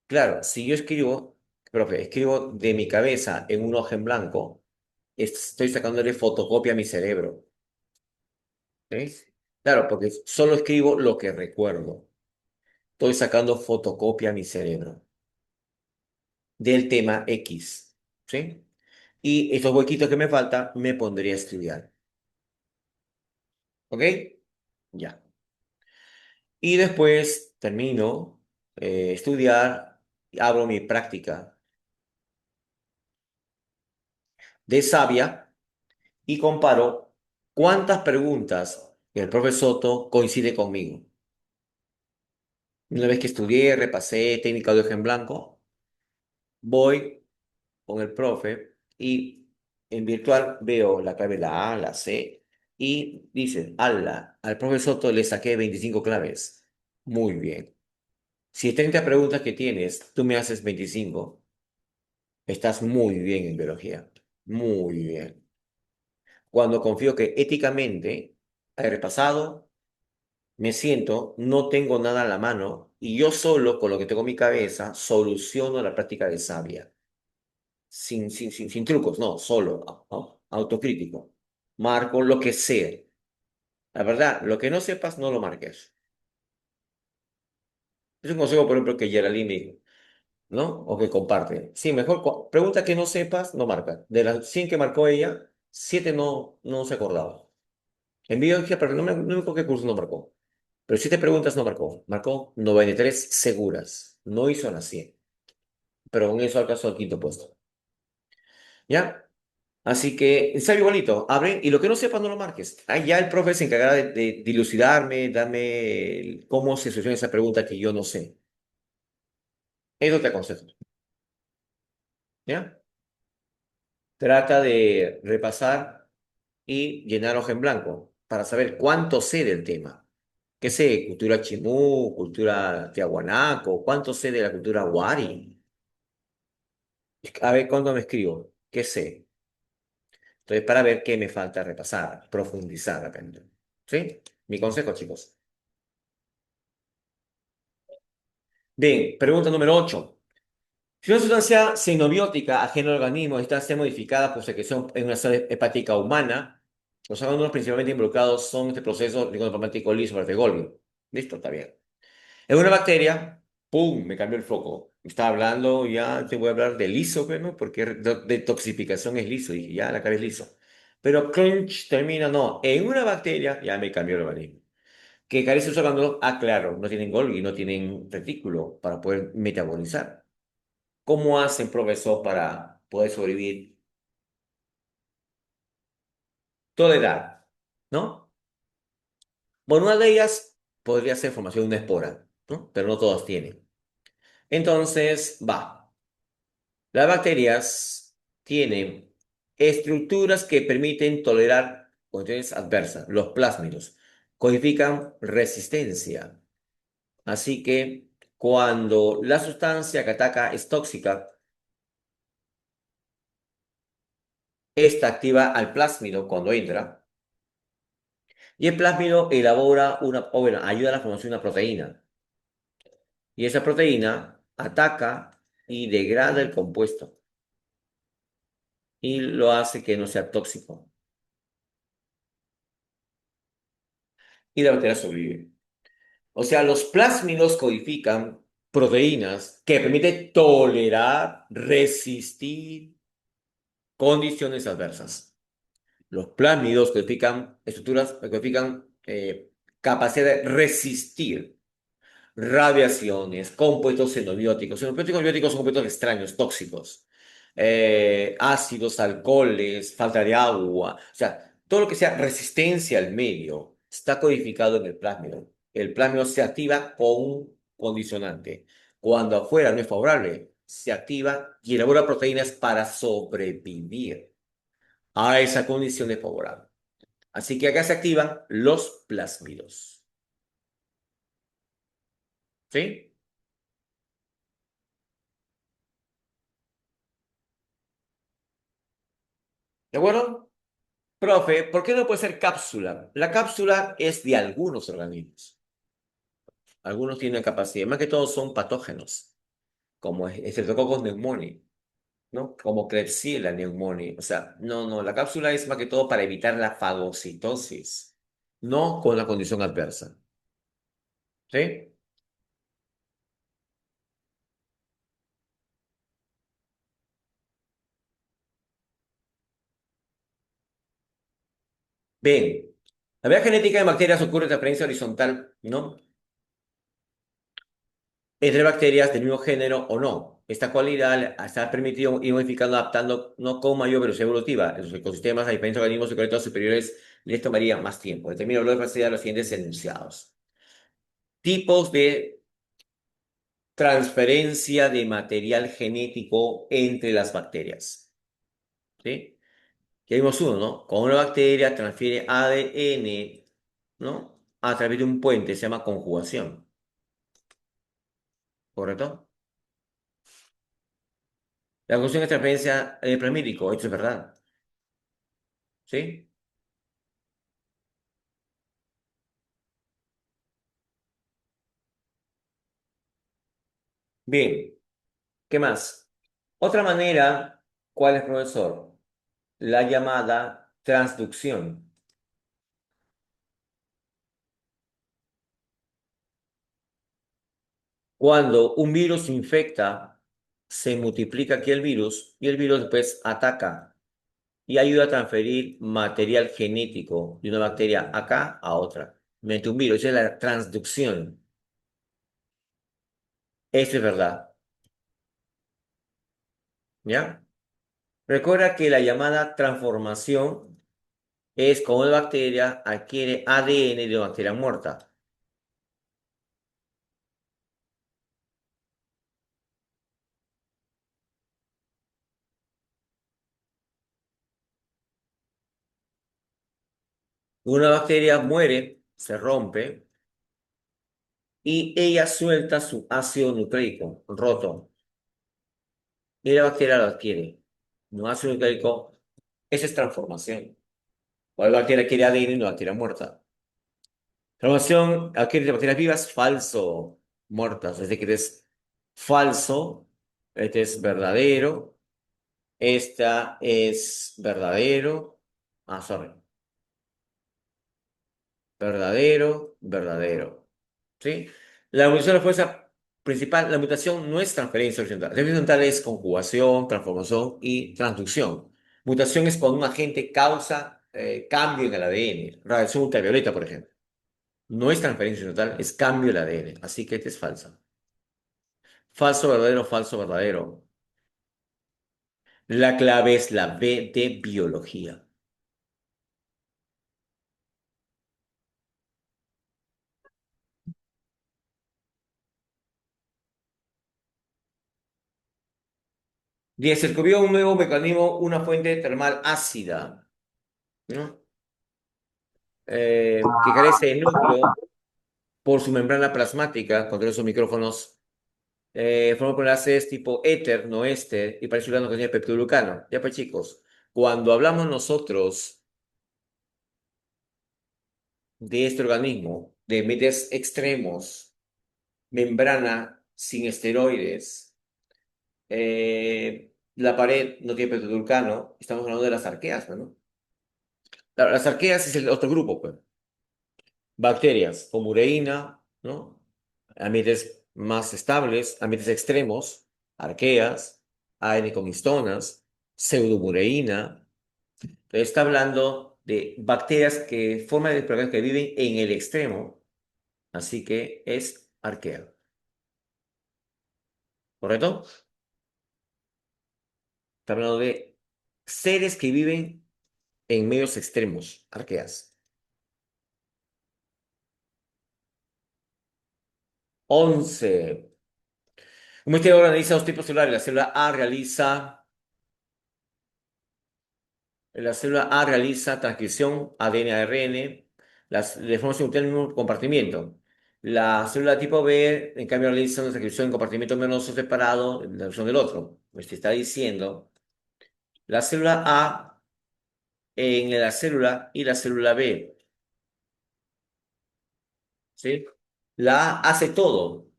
Claro, si yo escribo, profe, escribo de mi cabeza en un hoja en blanco, estoy sacándole fotocopia a mi cerebro. ¿Sí? Claro, porque solo escribo lo que recuerdo. Estoy sacando fotocopia a mi cerebro del tema X. ¿Sí? Y estos huequitos que me faltan, me pondría a estudiar. ¿Ok? Ya. Y después termino estudiar, abro mi práctica de Sabia y comparo cuántas preguntas el profesor Soto coincide conmigo. Una vez que estudié, repasé técnica de hoja en blanco, voy con el profe y en virtual veo la clave la A, la C y dice, al profesor Soto le saqué 25 claves. Muy bien. Si 30 preguntas que tienes, tú me haces 25. Estás muy bien en biología. Muy bien. Cuando confío que éticamente he repasado, me siento, no tengo nada a la mano y yo solo, con lo que tengo en mi cabeza, soluciono la práctica de sabia. Sin trucos, no, solo, ¿no? Autocrítico. Marco lo que sé. La verdad, lo que no sepas, no lo marques. Es un consejo, por ejemplo, que Geraldine me dijo, ¿no? O que comparte. Sí, mejor pregunta que no sepas, no marca. De las 100 que marcó ella, 7 no se acordaba. En biología, pero no me acuerdo qué curso no marcó. Pero 7 preguntas no marcó. Marcó 93 seguras. No hizo las 100. Pero con eso alcanzó el quinto puesto. ¿Ya? Así que, ensayo igualito. Abre y lo que no sepas no lo marques. Ahí ya el profe se encargará de dilucidarme, darme cómo se soluciona esa pregunta que yo no sé. Eso te aconsejo. ¿Ya? Trata de repasar y llenar hoja en blanco para saber cuánto sé del tema. ¿Qué sé? Cultura chimú, cultura tiahuanaco, ¿cuánto sé de la cultura wari? A ver cuándo me escribo, ¿qué sé? Entonces, para ver qué me falta repasar, profundizar de repente. ¿Sí? Mi consejo, chicos. Bien, pregunta número 8. Si una sustancia xenobiótica ajena al organismo está ser modificada por secreción en una célula hepática humana, los órganos principalmente involucrados son este proceso glicosahídrico liso de Golgi. Listo, está bien. En una bacteria, ¡pum! Me cambió el foco. Estaba hablando, ya te voy a hablar de liso, pero no, porque de toxificación es liso, y ya la cabeza es liso. Pero crunch termina, no. En una bacteria, ya me cambió el organismo. Que carece de sus órganos, ah, claro, no tienen Golgi, no tienen retículo para poder metabolizar. ¿Cómo hacen, profesor, para poder sobrevivir toda edad? ¿No? Bueno, una de ellas podría ser formación de una espora, ¿no? Pero no todas tienen. Entonces, va. Las bacterias tienen estructuras que permiten tolerar condiciones adversas. Los plásmidos codifican resistencia. Así que cuando la sustancia que ataca es tóxica, esta activa al plásmido cuando entra. Y el plásmido elabora o bueno, ayuda a la formación de una proteína. Y esa proteína ataca y degrada el compuesto y lo hace que no sea tóxico. Y la bacteria sobrevive. O sea, los plásmidos codifican proteínas que permiten tolerar, resistir condiciones adversas. Los plásmidos codifican estructuras, codifican capacidad de resistir radiaciones, compuestos xenobióticos. Xenobióticos son compuestos extraños, tóxicos. Ácidos, alcoholes, falta de agua. O sea, todo lo que sea resistencia al medio está codificado en el plásmido. El plásmido se activa con un condicionante. Cuando afuera no es favorable, se activa y elabora proteínas para sobrevivir a esa condición desfavorable. Así que acá se activan los plásmidos. ¿Sí? ¿De acuerdo? Profe, ¿por qué no puede ser cápsula? La cápsula es de algunos organismos. Algunos tienen capacidad, más que todos son patógenos, como Streptococcus pneumoniae, ¿no? Como Klebsiella pneumoniae. O sea, no, la cápsula es más que todo para evitar la fagocitosis, no con la condición adversa. ¿Sí? Bien, la vida genética de bacterias ocurre en transferencia horizontal, ¿no? Entre bacterias del mismo género o no. Esta cualidad está permitido ir modificando, adaptando no con mayor velocidad evolutiva. En los ecosistemas a diferentes organismos secretos superiores les tomaría más tiempo. Determina la velocidad de los siguientes enunciados. Tipos de transferencia de material genético entre las bacterias. ¿Sí? Ya vimos uno, ¿no? Con una bacteria transfiere ADN, ¿no? A través de un puente, se llama conjugación. ¿Correcto? La función es transferencia plasmídico, esto es verdad. ¿Sí? Bien, ¿qué más? Otra manera, ¿cuál es, profesor? La llamada transducción. Cuando un virus infecta, se multiplica aquí el virus y el virus después ataca y ayuda a transferir material genético de una bacteria acá a otra, mediante un virus. Esa es la transducción. Eso es verdad, ¿ya? Recuerda que la llamada transformación es como una bacteria adquiere ADN de una bacteria muerta. Una bacteria muere, se rompe y ella suelta su ácido nucleico roto y la bacteria lo adquiere. Un ácido nucleico, esa es transformación. O la bacteria adquiere ADN de una bacteria muerta. Transformación adquiere de bacterias vivas, falso, muertas. Es decir, que es falso Este es verdadero. Esta es verdadero. Ah, sorry. Verdadero, verdadero. ¿Sí? La mutación de la fuerza principal, la mutación no es transferencia horizontal. La transferencia horizontal es conjugación, transformación y transducción. Mutación es cuando un agente causa cambio en el ADN. Radiación ultravioleta, por ejemplo. No es transferencia horizontal, es cambio del ADN. Así que este es falso. Falso, verdadero, falso, verdadero. La clave es la B de biología. 10. Se descubrió un nuevo mecanismo, una fuente termal ácida, ¿no? Que carece de núcleo por su membrana plasmática, contra esos micrófonos, forma por enlaces tipo éter, no éster, y parece una que tiene peptidoglucano. Ya pues chicos, cuando hablamos nosotros de este organismo, de medios extremos, membrana sin esteroides, la pared no tiene peptidoglucano, estamos hablando de las arqueas, ¿no? Claro, las arqueas es el otro grupo, pues. Bacterias con ureína, ¿no? Ambientes más estables, ambientes extremos, arqueas, AN con histonas, pseudomureína. Entonces está hablando de bacterias que forman el programa que viven en el extremo, así que es arquea. ¿Correcto? Está hablando de seres que viven en medios extremos, arqueas. 11. Un investigador analiza dos tipos celulares. La célula A realiza La célula A realiza transcripción ADN-ARN de forma simultánea en un mismo compartimiento. La célula tipo B, en cambio, realiza una transcripción en compartimientos menos separados en la versión del otro. Pues te está diciendo la célula A en la célula y la célula B, ¿sí? La A hace todo.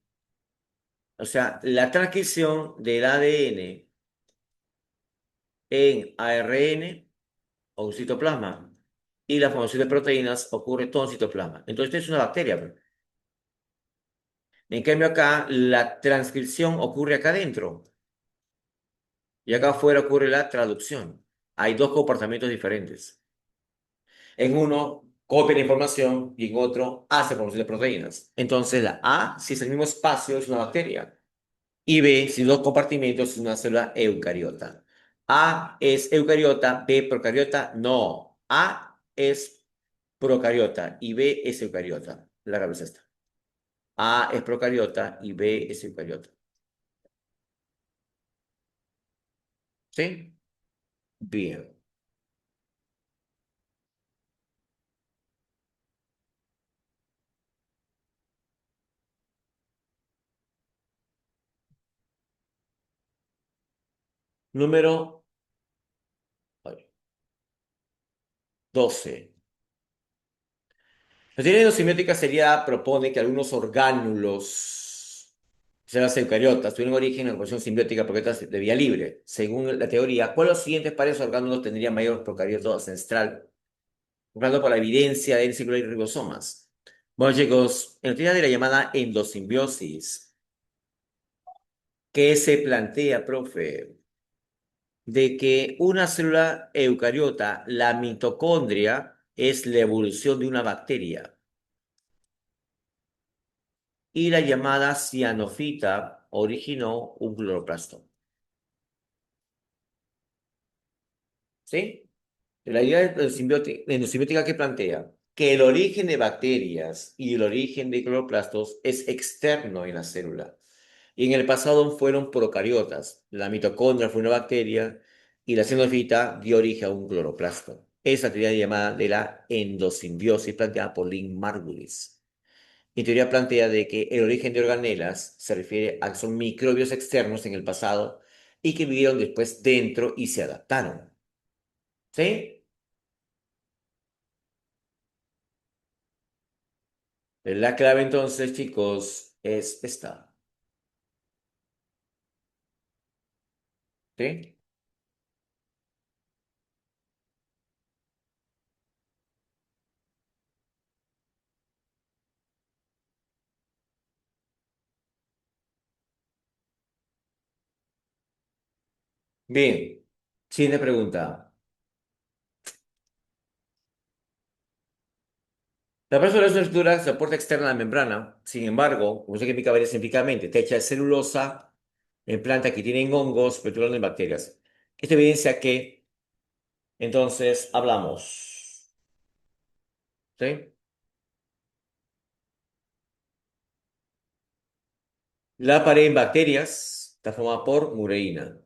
O sea, la transcripción del ADN en ARN o un citoplasma y la formación de proteínas ocurre todo en citoplasma. Entonces, esto es una bacteria, pues. En cambio acá, la transcripción ocurre acá adentro y acá afuera ocurre la traducción. Hay dos comportamientos diferentes. En uno copia la información y en otro hace formación de proteínas. Entonces la A, si es el mismo espacio, es una bacteria. Y B, si dos compartimentos, es una célula eucariota. A es eucariota, B procariota, no. A es procariota y B es eucariota. La cabeza está. A es procariota y B es eucariota. ¿Sí? Bien. Número 12. La teoría endosimiótica propone que algunos orgánulos, células eucariotas, tuvieron origen en la ecuación simbiótica procariotas de vía libre. Según la teoría, ¿cuál de los siguientes pares orgánulos tendría mayor procarioto ancestral? Buscando por la evidencia del ciclo de ribosomas. Bueno, chicos, en la teoría de la llamada endosimbiosis, ¿qué se plantea, profe? De que una célula eucariota, la mitocondria, es la evolución de una bacteria y la llamada cianofita originó un cloroplasto. ¿Sí? La idea de endosibiótica que plantea que el origen de bacterias y el origen de cloroplastos es externo en la célula. Y en el pasado fueron procariotas. La mitocondria fue una bacteria y la xenofita dio origen a un cloroplasto. Esa teoría llamada de la endosimbiosis planteada por Lynn Margulis. Mi teoría plantea de que el origen de organelas se refiere a que son microbios externos en el pasado y que vivieron después dentro y se adaptaron. ¿Sí? La clave entonces, chicos, es esta. ¿Sí? Bien. Siguiente pregunta. La persona es una estructura soporte externa a la membrana. Sin embargo, como se química varía científicamente, está hecha de celulosa en plantas que tienen hongos, pero en bacterias. Esto evidencia que, entonces, hablamos. ¿Sí? La pared en bacterias está formada por mureína.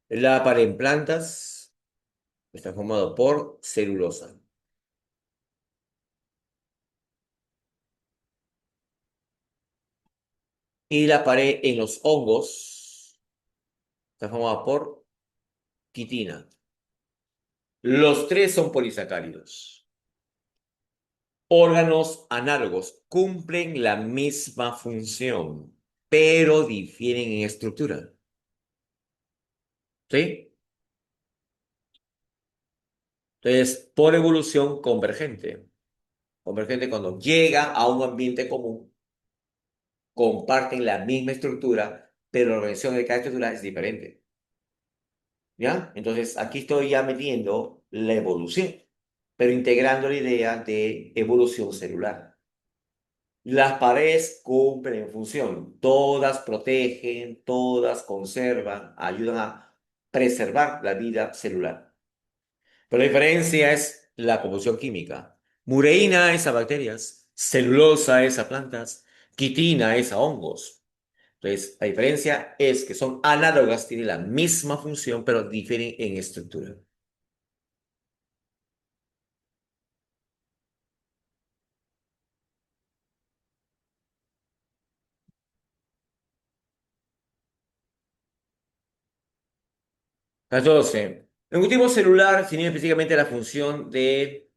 La pared en plantas está formada por celulosa. Y la pared en los hongos está formada por quitina. Los tres son polisacáridos. Órganos análogos cumplen la misma función, pero difieren en estructura. ¿Sí? Entonces, por evolución convergente. Convergente cuando llega a un ambiente común, comparten la misma estructura, pero la organización de cada estructura es diferente. ¿Ya? Entonces, aquí estoy ya metiendo la evolución, pero integrando la idea de evolución celular. Las paredes cumplen función, todas protegen, todas conservan, ayudan a preservar la vida celular. Pero la diferencia es la composición química. Mureína es a bacterias, celulosa es a plantas, quitina es a hongos. Entonces, la diferencia es que son análogas, tienen la misma función, pero difieren en estructura. 14. El cultivo celular define específicamente la función de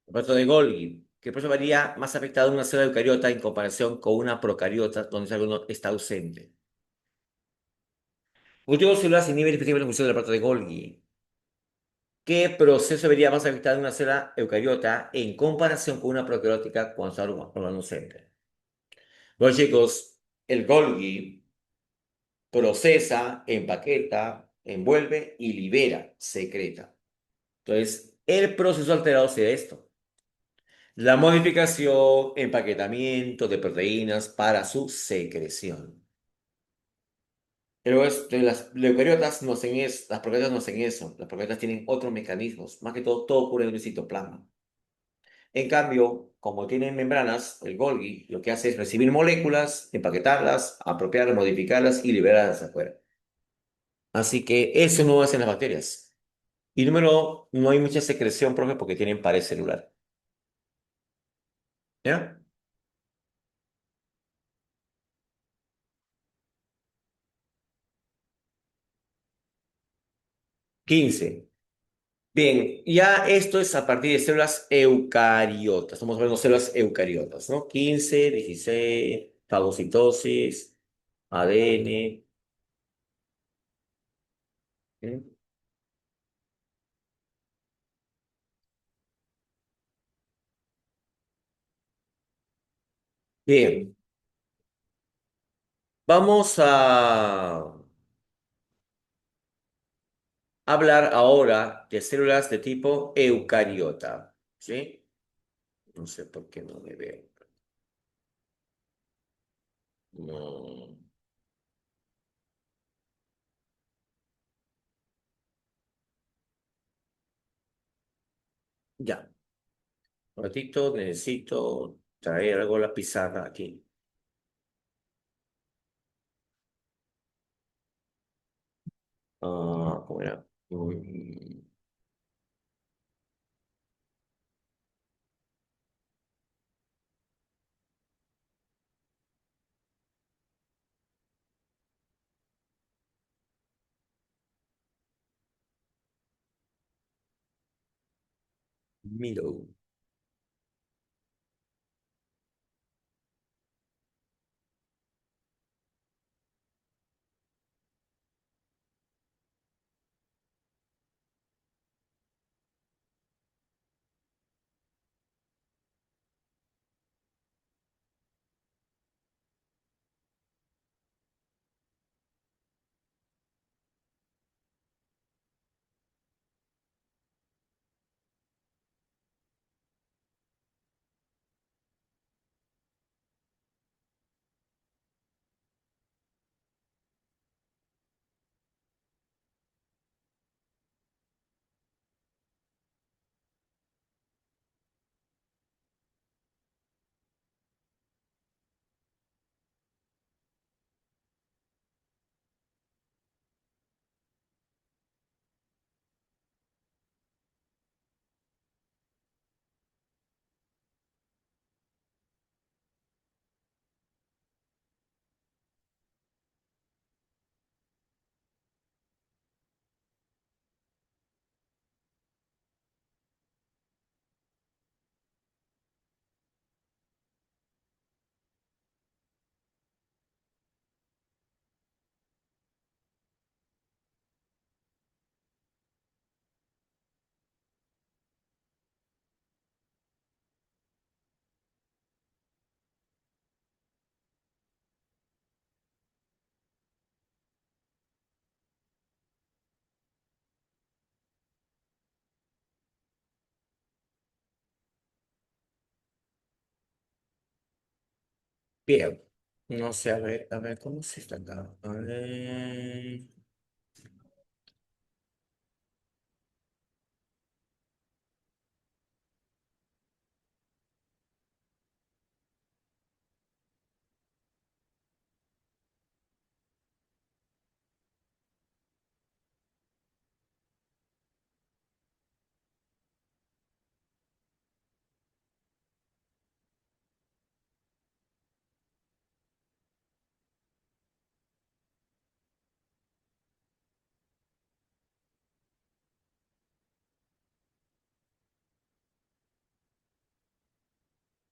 resto de Golgi, que por eso varía más afectado en una célula eucariota en comparación con una procariota, donde ese alguno está ausente. El cultivo celular se inhibe específicamente la función del aparato de Golgi. ¿Qué proceso vería más afectado en una célula eucariota en comparación con una procariótica cuando está órgano ausente? Bueno, chicos, el Golgi procesa, empaqueta, envuelve y libera, secreta. Entonces, el proceso alterado sería esto. La modificación, empaquetamiento de proteínas para su secreción. Pero las eucariotas no hacen eso, las procariotas no hacen eso. Las procariotas tienen otros mecanismos. Más que todo ocurre en el citoplasma. En cambio, como tienen membranas, el Golgi lo que hace es recibir moléculas, empaquetarlas, apropiarlas, modificarlas y liberarlas afuera. Así que eso no hacen las bacterias. Y número, no hay mucha secreción, profe, porque tienen pared celular. ¿Ya? 15. Bien, ya esto es a partir de células eucariotas. Estamos hablando de células eucariotas, ¿no? 15, 16, fagocitosis, ADN. ¿Mm? Bien, vamos a hablar ahora de células de tipo eucariota, ¿sí? No sé por qué no me veo. No. Ya, un ratito, necesito traer algo a la pizarra aquí. ¿Cómo era? Miro. Bien. No sé, a ver, ¿cómo se está acá? A ver.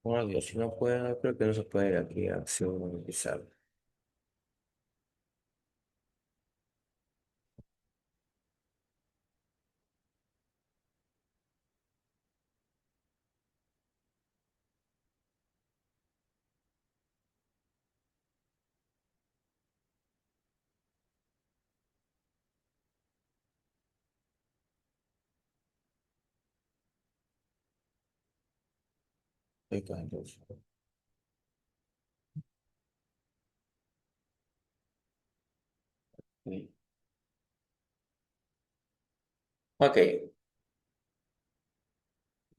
Oh, Dios, si no puedo, creo que no se puede ir aquí a acción monetizar. Entonces, sí. Ok.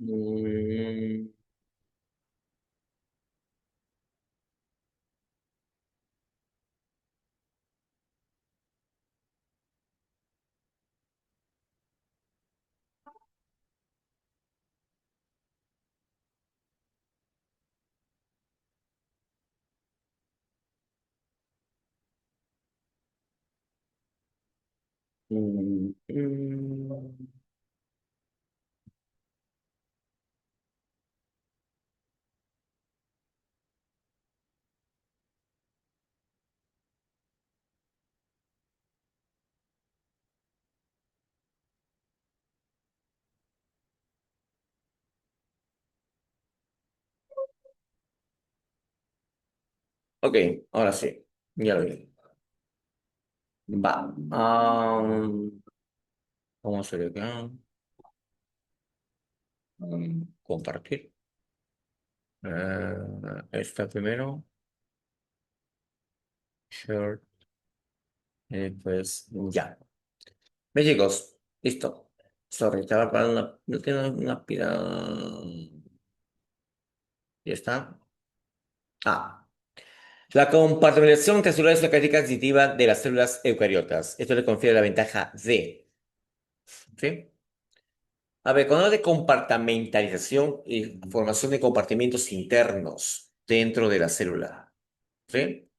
Mm, mm. Ok, ahora sí. Ya lo vi. Va. Vamos a hacer acá. Compartir. Esta primero. Share. Pues ya. Ve, chicos. Listo. Sorry, estaba para una. No tengo una pila. Ya está. Ah. La compartimentación celular es una característica distintiva de las células eucariotas. Esto le confiere la ventaja de. ¿Sí? A ver, cuando hablo de compartimentalización y formación de compartimentos internos dentro de la célula, ¿sí?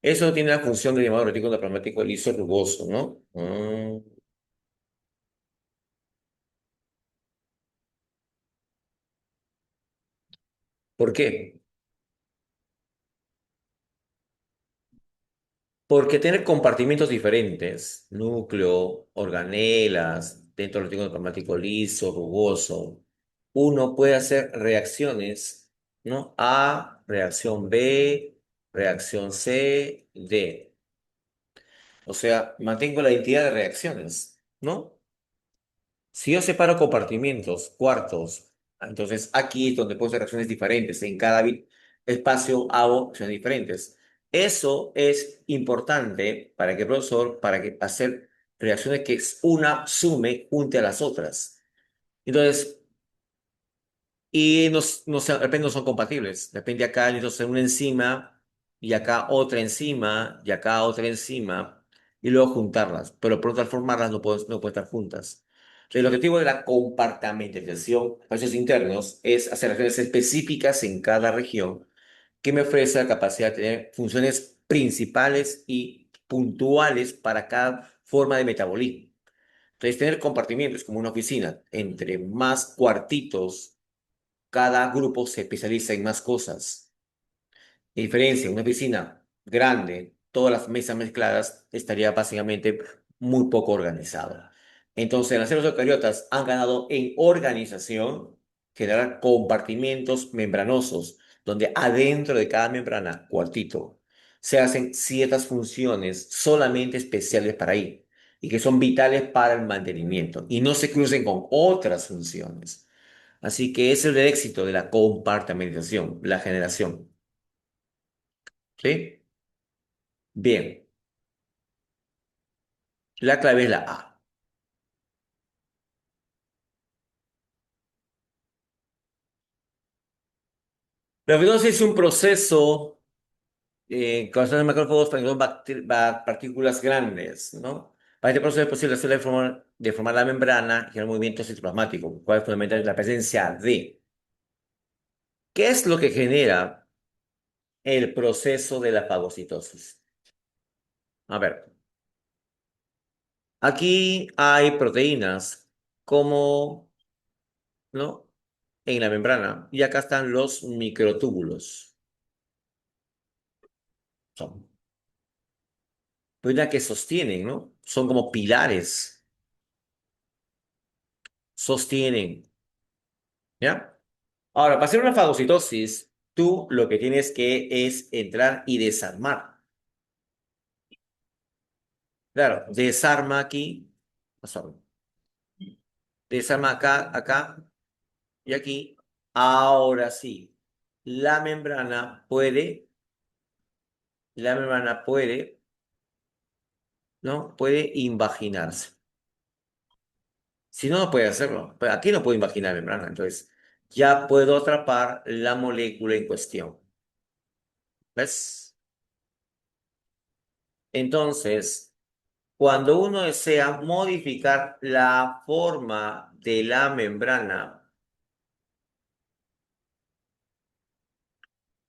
Eso tiene la función del llamado retículo plasmático liso rugoso, ¿no? ¿Por qué? Porque tener compartimentos diferentes, núcleo, organelas, dentro del retículo plasmático liso, rugoso, uno puede hacer reacciones, ¿no? A, reacción B, reacción C, D. O sea, mantengo la identidad de reacciones, ¿no? Si yo separo compartimientos, cuartos, entonces aquí es donde puedo hacer reacciones diferentes. En cada espacio hago reacciones diferentes. Eso es importante para que el profesor, para que hacer reacciones que una sume junto a las otras. Entonces, y de repente no son compatibles. De repente acá necesito hacer una enzima y acá otra enzima y acá otra enzima y luego juntarlas. Pero por transformarlas no pueden estar juntas. Entonces, el objetivo de la compartimentalización, procesos internos, es hacer reacciones específicas en cada región que me ofrece la capacidad de tener funciones principales y puntuales para cada forma de metabolismo. Entonces, tener compartimientos como una oficina, entre más cuartitos cada grupo se especializa en más cosas. A diferencia, una piscina grande, todas las mesas mezcladas, estaría básicamente muy poco organizada. Entonces, las células eucariotas han ganado en organización, generar compartimentos membranosos, donde adentro de cada membrana, cuartito, se hacen ciertas funciones solamente especiales para ahí y que son vitales para el mantenimiento y no se crucen con otras funciones. Así que ese es el éxito de la compartimentación, la generación. ¿Sí? Bien, la clave es la A. La fibrosis es un proceso causa de macrófagos para partículas grandes, ¿no? Para este proceso es posible hacer deformar la membrana y generar movimiento citoplasmático, lo cual es fundamental la presencia de. ¿Qué es lo que genera el proceso de la fagocitosis? A ver, aquí hay proteínas como, ¿no? En la membrana y acá están los microtúbulos. Son proteínas que sostienen, ¿no? Son como pilares, sostienen, ¿ya? Ahora, para hacer una fagocitosis, tú lo que tienes que es entrar y desarmar. Claro, desarma aquí, desarma desarma acá, acá y aquí. Ahora sí, la membrana puede, ¿no? Puede invaginarse. Si no, no puede hacerlo. Pero aquí no puedo imaginar membrana, entonces ya puedo atrapar la molécula en cuestión. ¿Ves? Entonces, cuando uno desea modificar la forma de la membrana,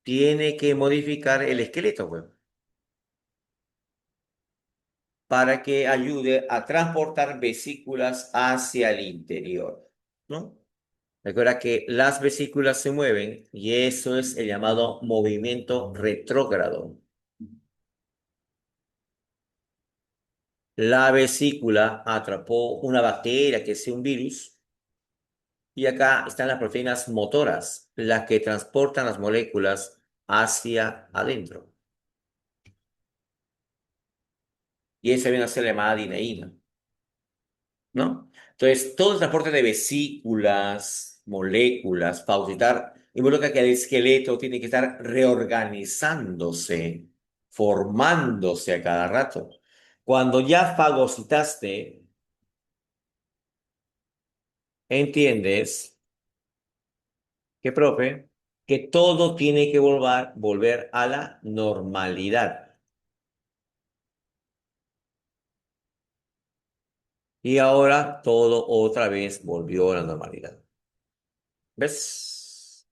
tiene que modificar el esqueleto, pues, para que ayude a transportar vesículas hacia el interior, ¿no? Recuerda que las vesículas se mueven y eso es el llamado movimiento retrógrado. La vesícula atrapó una bacteria que es un virus y acá están las proteínas motoras, las que transportan las moléculas hacia adentro. Y esa viene a ser la llamada dineína, ¿no? Entonces, todo el transporte de vesículas, moléculas, fagocitar, involucra que el esqueleto tiene que estar reorganizándose, formándose a cada rato. Cuando ya fagocitaste, entiendes que, profe, que todo tiene que volver a la normalidad. Y ahora todo otra vez volvió a la normalidad. ¿Ves?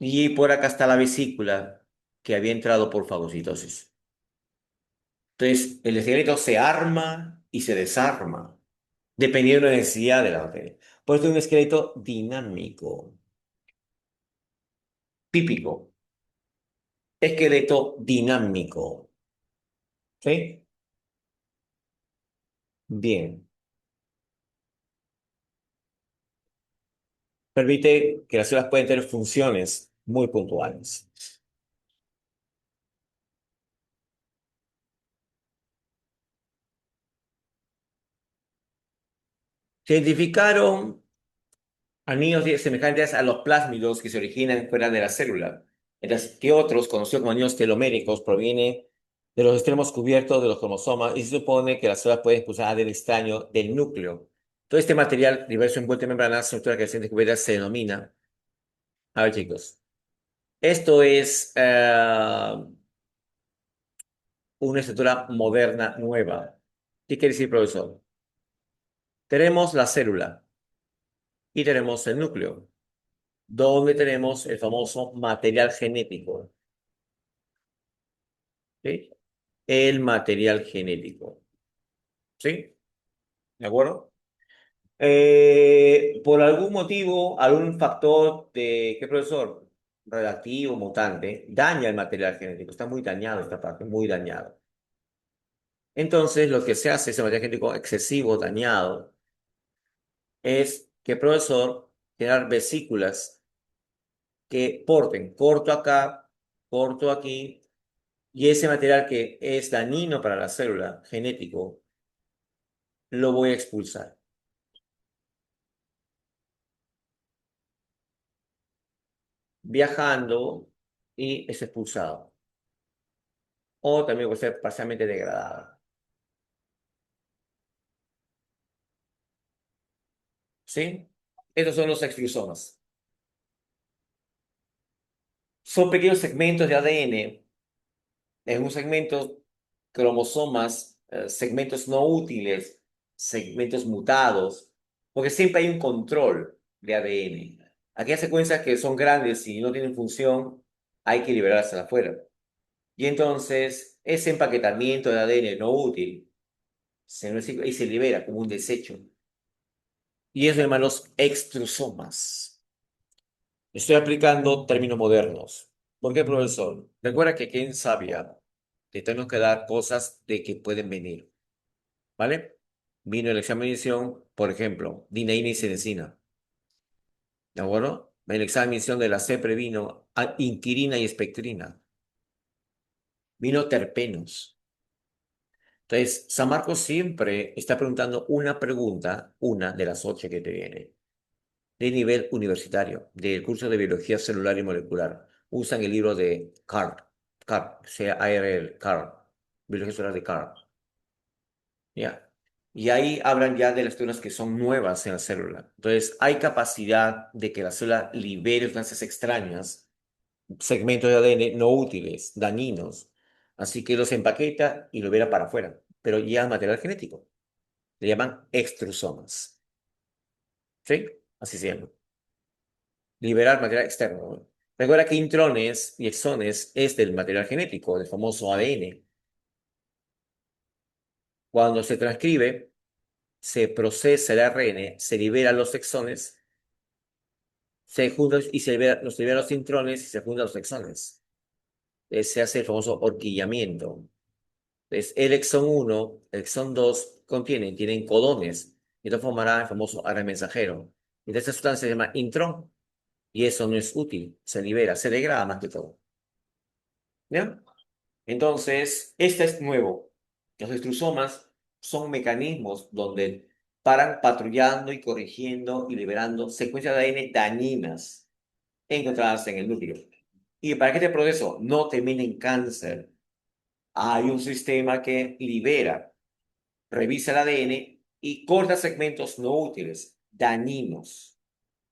Y por acá está la vesícula que había entrado por fagocitosis. Entonces, el esqueleto se arma y se desarma, dependiendo de la necesidad de la bacteria. Por eso es un esqueleto dinámico, típico, esqueleto dinámico. ¿Sí? Bien. Permite que las células puedan tener funciones muy puntuales. Se identificaron anillos semejantes a los plásmidos que se originan fuera de la célula, mientras que otros, conocidos como anillos teloméricos, provienen de los extremos cubiertos de los cromosomas y se supone que las células pueden expulsar ADN extraño del núcleo. Todo este material diverso envuelto en membranas, estructura que se descubierta, se denomina. A ver, chicos, esto es una estructura moderna nueva. ¿Qué quiere decir, profesor? Tenemos la célula y tenemos el núcleo, donde tenemos el famoso material genético. ¿Sí? El material genético. ¿Sí? ¿De acuerdo? Por algún motivo, algún factor de, ¿qué profesor? Relativo, mutante, daña el material genético. Está muy dañado esta parte, muy dañado. Entonces, lo que se hace, ese material genético excesivo, dañado, es que, profesor, generar vesículas que porten corto acá, corto aquí, y ese material que es dañino para la célula, genético, lo voy a expulsar. viajando y es expulsado. O también puede ser parcialmente degradada. ¿Sí? Estos son los extrusomas. Son pequeños segmentos de ADN en un segmento, cromosomas, segmentos no útiles, segmentos mutados, porque siempre hay un control de ADN. Aquellas secuencias que son grandes y no tienen función, hay que liberarlas afuera. Y entonces, ese empaquetamiento de ADN no útil se recicla y se libera como un desecho. Y eso, hermanos, extrusomas. Estoy aplicando términos modernos. ¿Por qué, profesor? Recuerda que aquí en Sabia te tenemos que dar cosas de que pueden venir, ¿vale? Vino el examen de admisión, por ejemplo, dineína y cerecina, ¿de acuerdo? El examen de admisión de la CEPRE vino inquirina y espectrina, vino terpenos. Entonces, San Marcos siempre está preguntando una pregunta, una de las ocho que te viene, de nivel universitario, del curso de biología celular y molecular. Usan el libro de Carr, C-A-R-L, Carr, biología celular de Carr. Ya. Y ahí hablan ya de las células que son nuevas en la célula. Entonces, hay capacidad de que la célula libere sustancias extrañas, segmentos de ADN no útiles, dañinos. Así que los empaqueta y lo libera para afuera. Pero ya es material genético. Le llaman extrusomas. ¿Sí? Así se llama. Liberar material externo, ¿no? Recuerda que intrones y exones es del material genético, del famoso ADN. Cuando se transcribe, se procesa el ARN, se liberan los exones, se juntan y los liberan los intrones y se juntan los exones. Se hace el famoso horquillamiento. Entonces, el exón 1, el exón 2 tienen codones. Y esto formará el famoso ARN mensajero. Y de esta sustancia se llama intrón. Y eso no es útil. Se libera, se degrada más que todo. ¿Ya? Entonces, este es nuevo. Los extrusomas son mecanismos donde paran patrullando y corrigiendo y liberando secuencias de ADN dañinas encontradas en el núcleo. Y para que este proceso no termine en cáncer, hay un sistema que libera, revisa el ADN y corta segmentos no útiles, dañinos,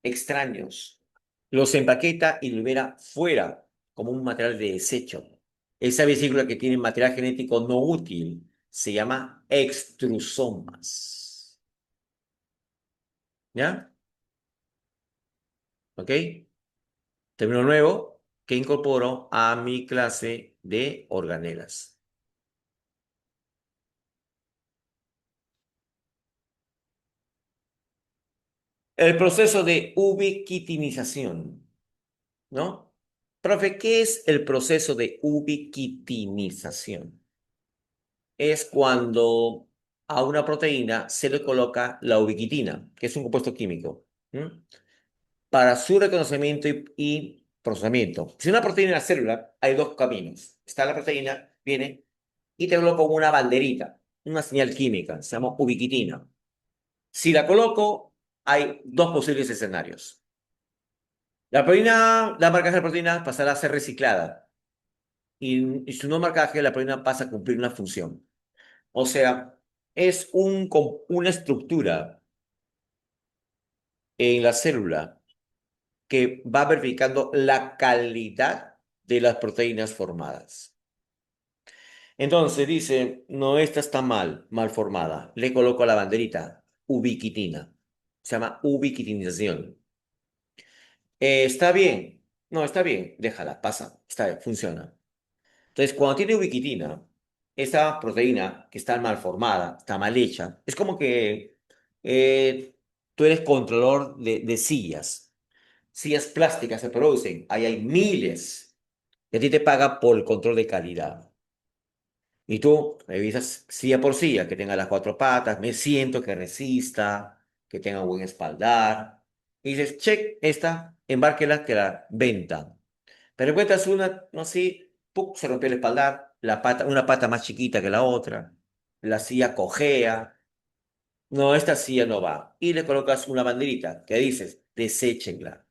extraños. Los empaqueta y libera fuera como un material de desecho. Esa vesícula que tiene material genético no útil se llama extrusomas. ¿Ya? ¿Ok? Término nuevo que incorporo a mi clase de organelas. El proceso de ubiquitinización, ¿no? Profe, ¿qué es el proceso de ubiquitinización? Es cuando a una proteína se le coloca la ubiquitina, que es un compuesto químico, ¿m? Para su reconocimiento y procesamiento. Si una proteína en la célula, hay dos caminos. Está la proteína, viene y te coloco una banderita, una señal química, se llama ubiquitina. Si la coloco, hay dos posibles escenarios. La proteína, la marcaje de la proteína pasará a ser reciclada y su no marcaje, la proteína pasa a cumplir una función. O sea, es una estructura en la célula que va verificando la calidad de las proteínas formadas. Entonces dice, no, esta está mal formada. Le coloco la banderita, ubiquitina. Se llama ubiquitinización. ¿Está bien? No, está bien, déjala, pasa, está bien, funciona. Entonces, cuando tiene ubiquitina, esta proteína que está mal formada, está mal hecha, es como que tú eres controlador de sillas. Sillas plásticas se producen, ahí hay miles. Y a ti te paga por el control de calidad. Y tú revisas silla por silla, que tenga las cuatro patas, me siento que resista, que tenga buen espaldar. Y dices, check, esta, embárquela, que la venta. Pero encuentras una, no sé, ¡puc! Se rompió el espaldar, la pata, una pata más chiquita que la otra, la silla cojea. No, esta silla no va. Y le colocas una banderita que dices, deséchenla.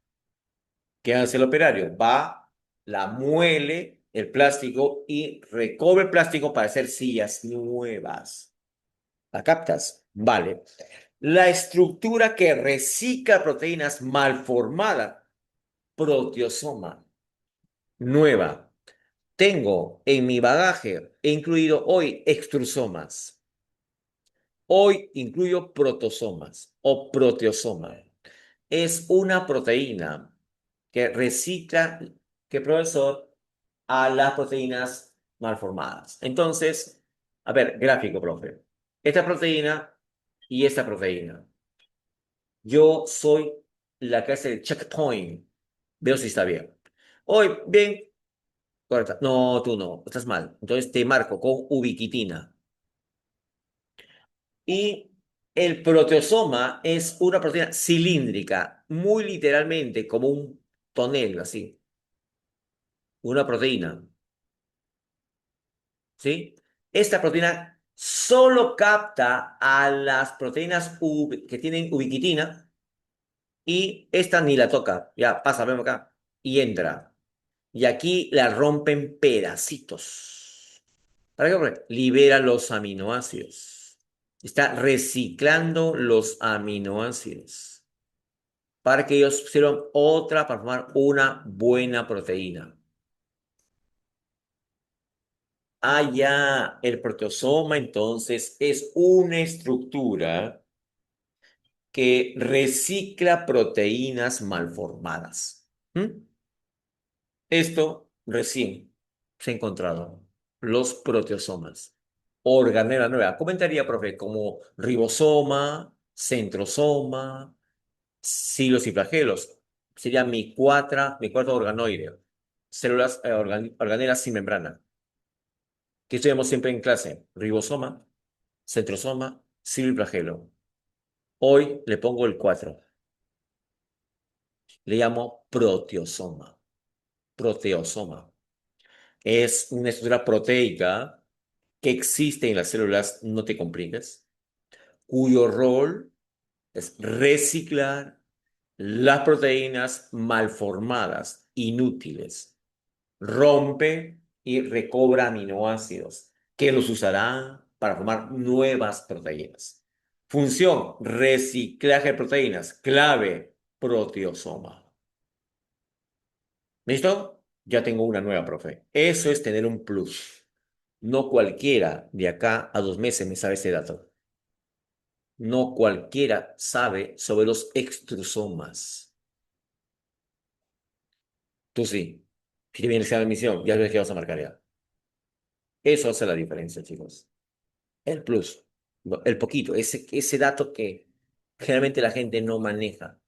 ¿Qué hace el operario? Va, la muele el plástico y recobre el plástico para hacer sillas nuevas. ¿La captas? Vale. La estructura que recicla proteínas mal formada, proteosoma, nueva. Tengo en mi bagaje, he incluido hoy extrusomas. Hoy incluyo protosomas o proteosoma. Es una proteína que recicla, que profesor, a las proteínas malformadas. Entonces, a ver, gráfico, profe. Esta proteína y esta proteína. Yo soy la clase de checkpoint. Veo si está bien. Hoy, bien, correcta. No, tú no, estás mal. Entonces te marco con ubiquitina. Y el proteosoma es una proteína cilíndrica, muy literalmente como un tonel, así. Una proteína, ¿sí? Esta proteína solo capta a las proteínas que tienen ubiquitina y esta ni la toca. Ya, pasa, ven acá. Y entra. Y aquí la rompen pedacitos. ¿Para qué? Porque libera los aminoácidos. Está reciclando los aminoácidos para que ellos sirvan otra para formar una buena proteína. Ah, ya, el proteosoma entonces es una estructura que recicla proteínas malformadas. ¿Mm? Esto recién se ha encontrado, los proteosomas. Organela nueva. Comentaría, profe, como ribosoma, centrosoma, silos y flagelos. Sería mi cuarto organoide. Células, organelas sin membrana. Que estudiamos siempre en clase. Ribosoma, centrosoma, silo y flagelo. Hoy le pongo el 4. Le llamo proteosoma. Proteosoma. Es una estructura proteica que existe en las células, no te compliques, cuyo rol es reciclar las proteínas malformadas, inútiles. Rompe y recobra aminoácidos que los usará para formar nuevas proteínas. Función, reciclaje de proteínas. Clave, proteosoma. ¿Listo? Ya tengo una nueva, profe. Eso es tener un plus. No cualquiera de acá a 2 meses me sabe ese dato. No cualquiera sabe sobre los extrusomas. Tú sí. Si te viene el examen de admisión, ya ves que vas a marcar ya. Eso hace la diferencia, chicos. El plus. El poquito. Ese dato que generalmente la gente no maneja.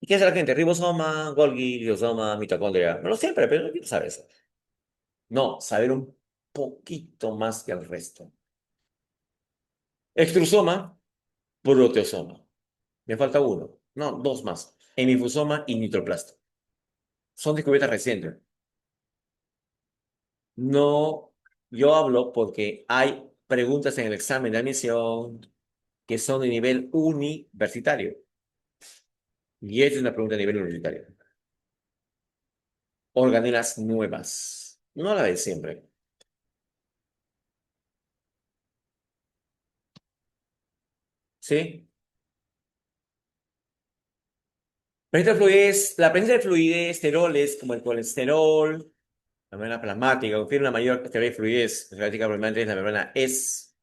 ¿Y qué hace la gente? Ribosoma, Golgi, liosoma, mitocondria. No lo siempre, pero no sabe eso. No, saber un poquito más que el resto. Extrusoma, proteosoma. Me falta uno. No, dos más. Hemifusoma y nitroplasto. Son descubiertas recientes. No, yo hablo porque hay preguntas en el examen de admisión que son de nivel universitario. Y esta es una pregunta de nivel universitario. Organelas nuevas. No la de siempre. ¿Sí? La presencia de fluidez, esteroles como el colesterol, la membrana plasmática, confiere una mayor cantidad de fluidez. La práctica probablemente es la membrana es.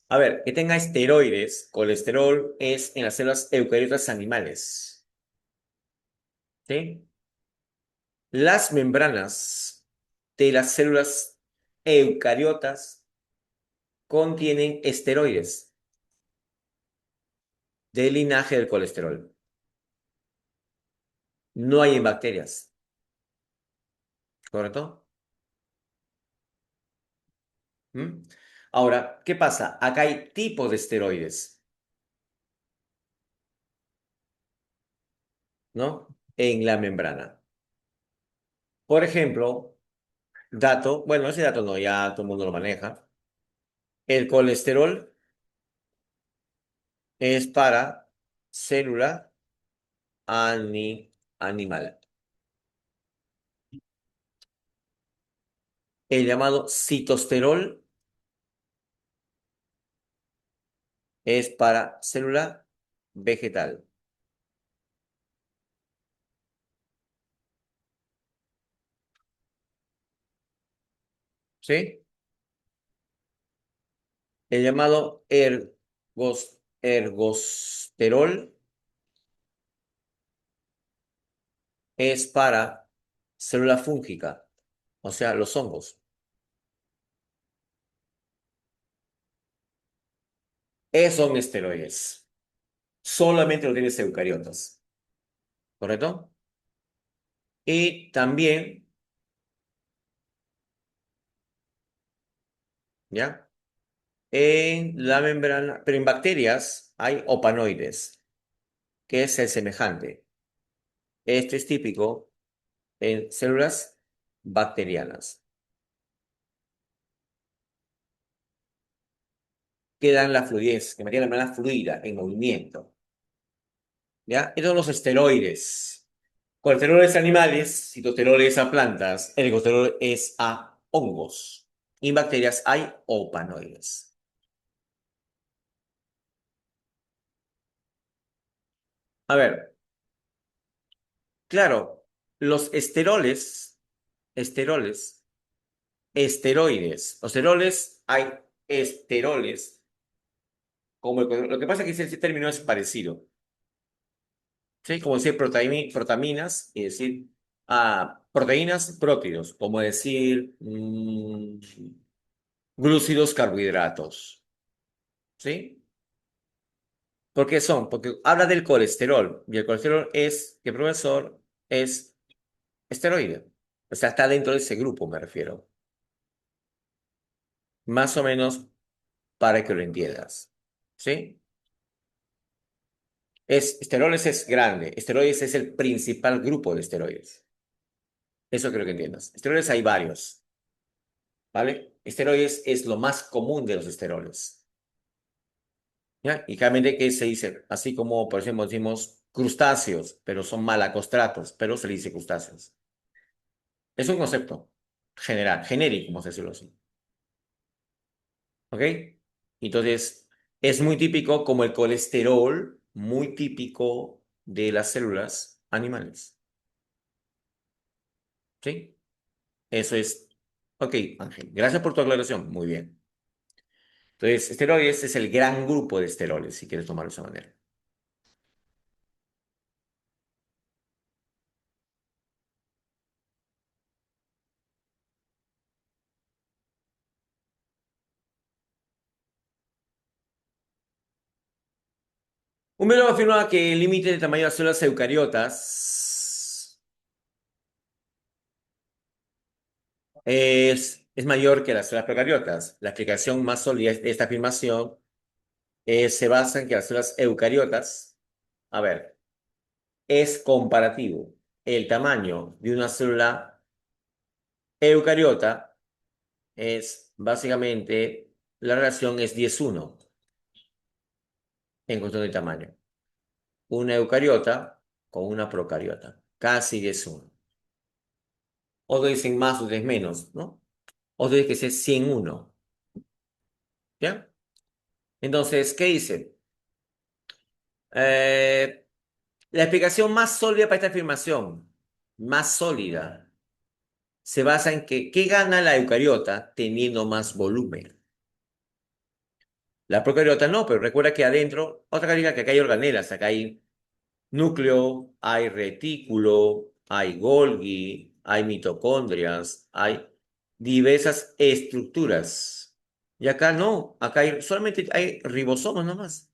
A ver, que tenga esteroides, colesterol es en las células eucariotas animales. ¿Sí? Las membranas de las células eucariotas contienen esteroides del linaje del colesterol. No hay en bacterias, ¿correcto? ¿Mm? Ahora, ¿qué pasa? Acá hay tipos de esteroides, ¿no? En la membrana. Por ejemplo, bueno, ese dato no, ya todo el mundo lo maneja. El colesterol es para célula animal. animal. El llamado citosterol es para célula vegetal. ¿Sí? El llamado ergosterol es para célula fúngica, o sea, los hongos. Esos son esteroides. Solamente lo tienes eucariotas, ¿correcto? Y también, ¿ya? En la membrana, pero en bacterias hay opanoides, que es el semejante. Este es típico en células bacterianas, que dan la fluidez, que mantienen la membrana fluida, en movimiento, ¿ya? Estos son los esteroides. Corticosterol es a animales, citosterol es a plantas, ergosterol es a hongos. Y en bacterias hay opanoides. A ver, claro, los esteroles, los esteroles, hay esteroles, lo que pasa es que ese término es parecido, ¿sí? Como decir protaminas y decir proteínas, prótidos, como decir glúcidos, carbohidratos, ¿sí? ¿Por qué son? Porque habla del colesterol y el colesterol es, ¿qué profesor? Es esteroide. O sea, está dentro de ese grupo, me refiero. Más o menos para que lo entiendas. ¿Sí? Esteroides es grande. Esteroides es el principal grupo de esteroides. Eso quiero que entiendas. Esteroides hay varios, ¿vale? Esteroides es lo más común de los esteroides. ¿Ya? Y claramente que se dice, así como, por ejemplo, decimos crustáceos, pero son malacostratos, pero se le dice crustáceos. Es un concepto general, genérico, vamos a decirlo así. ¿Ok? Entonces, es muy típico como el colesterol, muy típico de las células animales. ¿Sí? Eso es. Ok, Ángel, gracias por tu aclaración. Muy bien. Entonces, esteroides es el gran grupo de esteroides, si quieres tomarlo de esa manera. Un biólogo afirma que el límite de tamaño de las células eucariotas es mayor que las células procariotas. La explicación más sólida de esta afirmación se basa en que las células eucariotas, a ver, es comparativo. El tamaño de una célula eucariota es básicamente, la relación es 10:1 en cuestión de tamaño. Una eucariota con una procariota, casi 10:1. Otros dicen más, otros menos, ¿no? Otros dicen que es 100:1, ¿ya? Entonces, ¿qué dice? Eh, la explicación más sólida para esta afirmación, más sólida, se basa en que, ¿qué gana la eucariota teniendo más volumen? La procariota no, pero recuerda que adentro, otra característica que acá hay organelas, acá hay núcleo, hay retículo, hay Golgi, hay mitocondrias, hay diversas estructuras. Y acá no, acá solamente hay ribosomas nomás.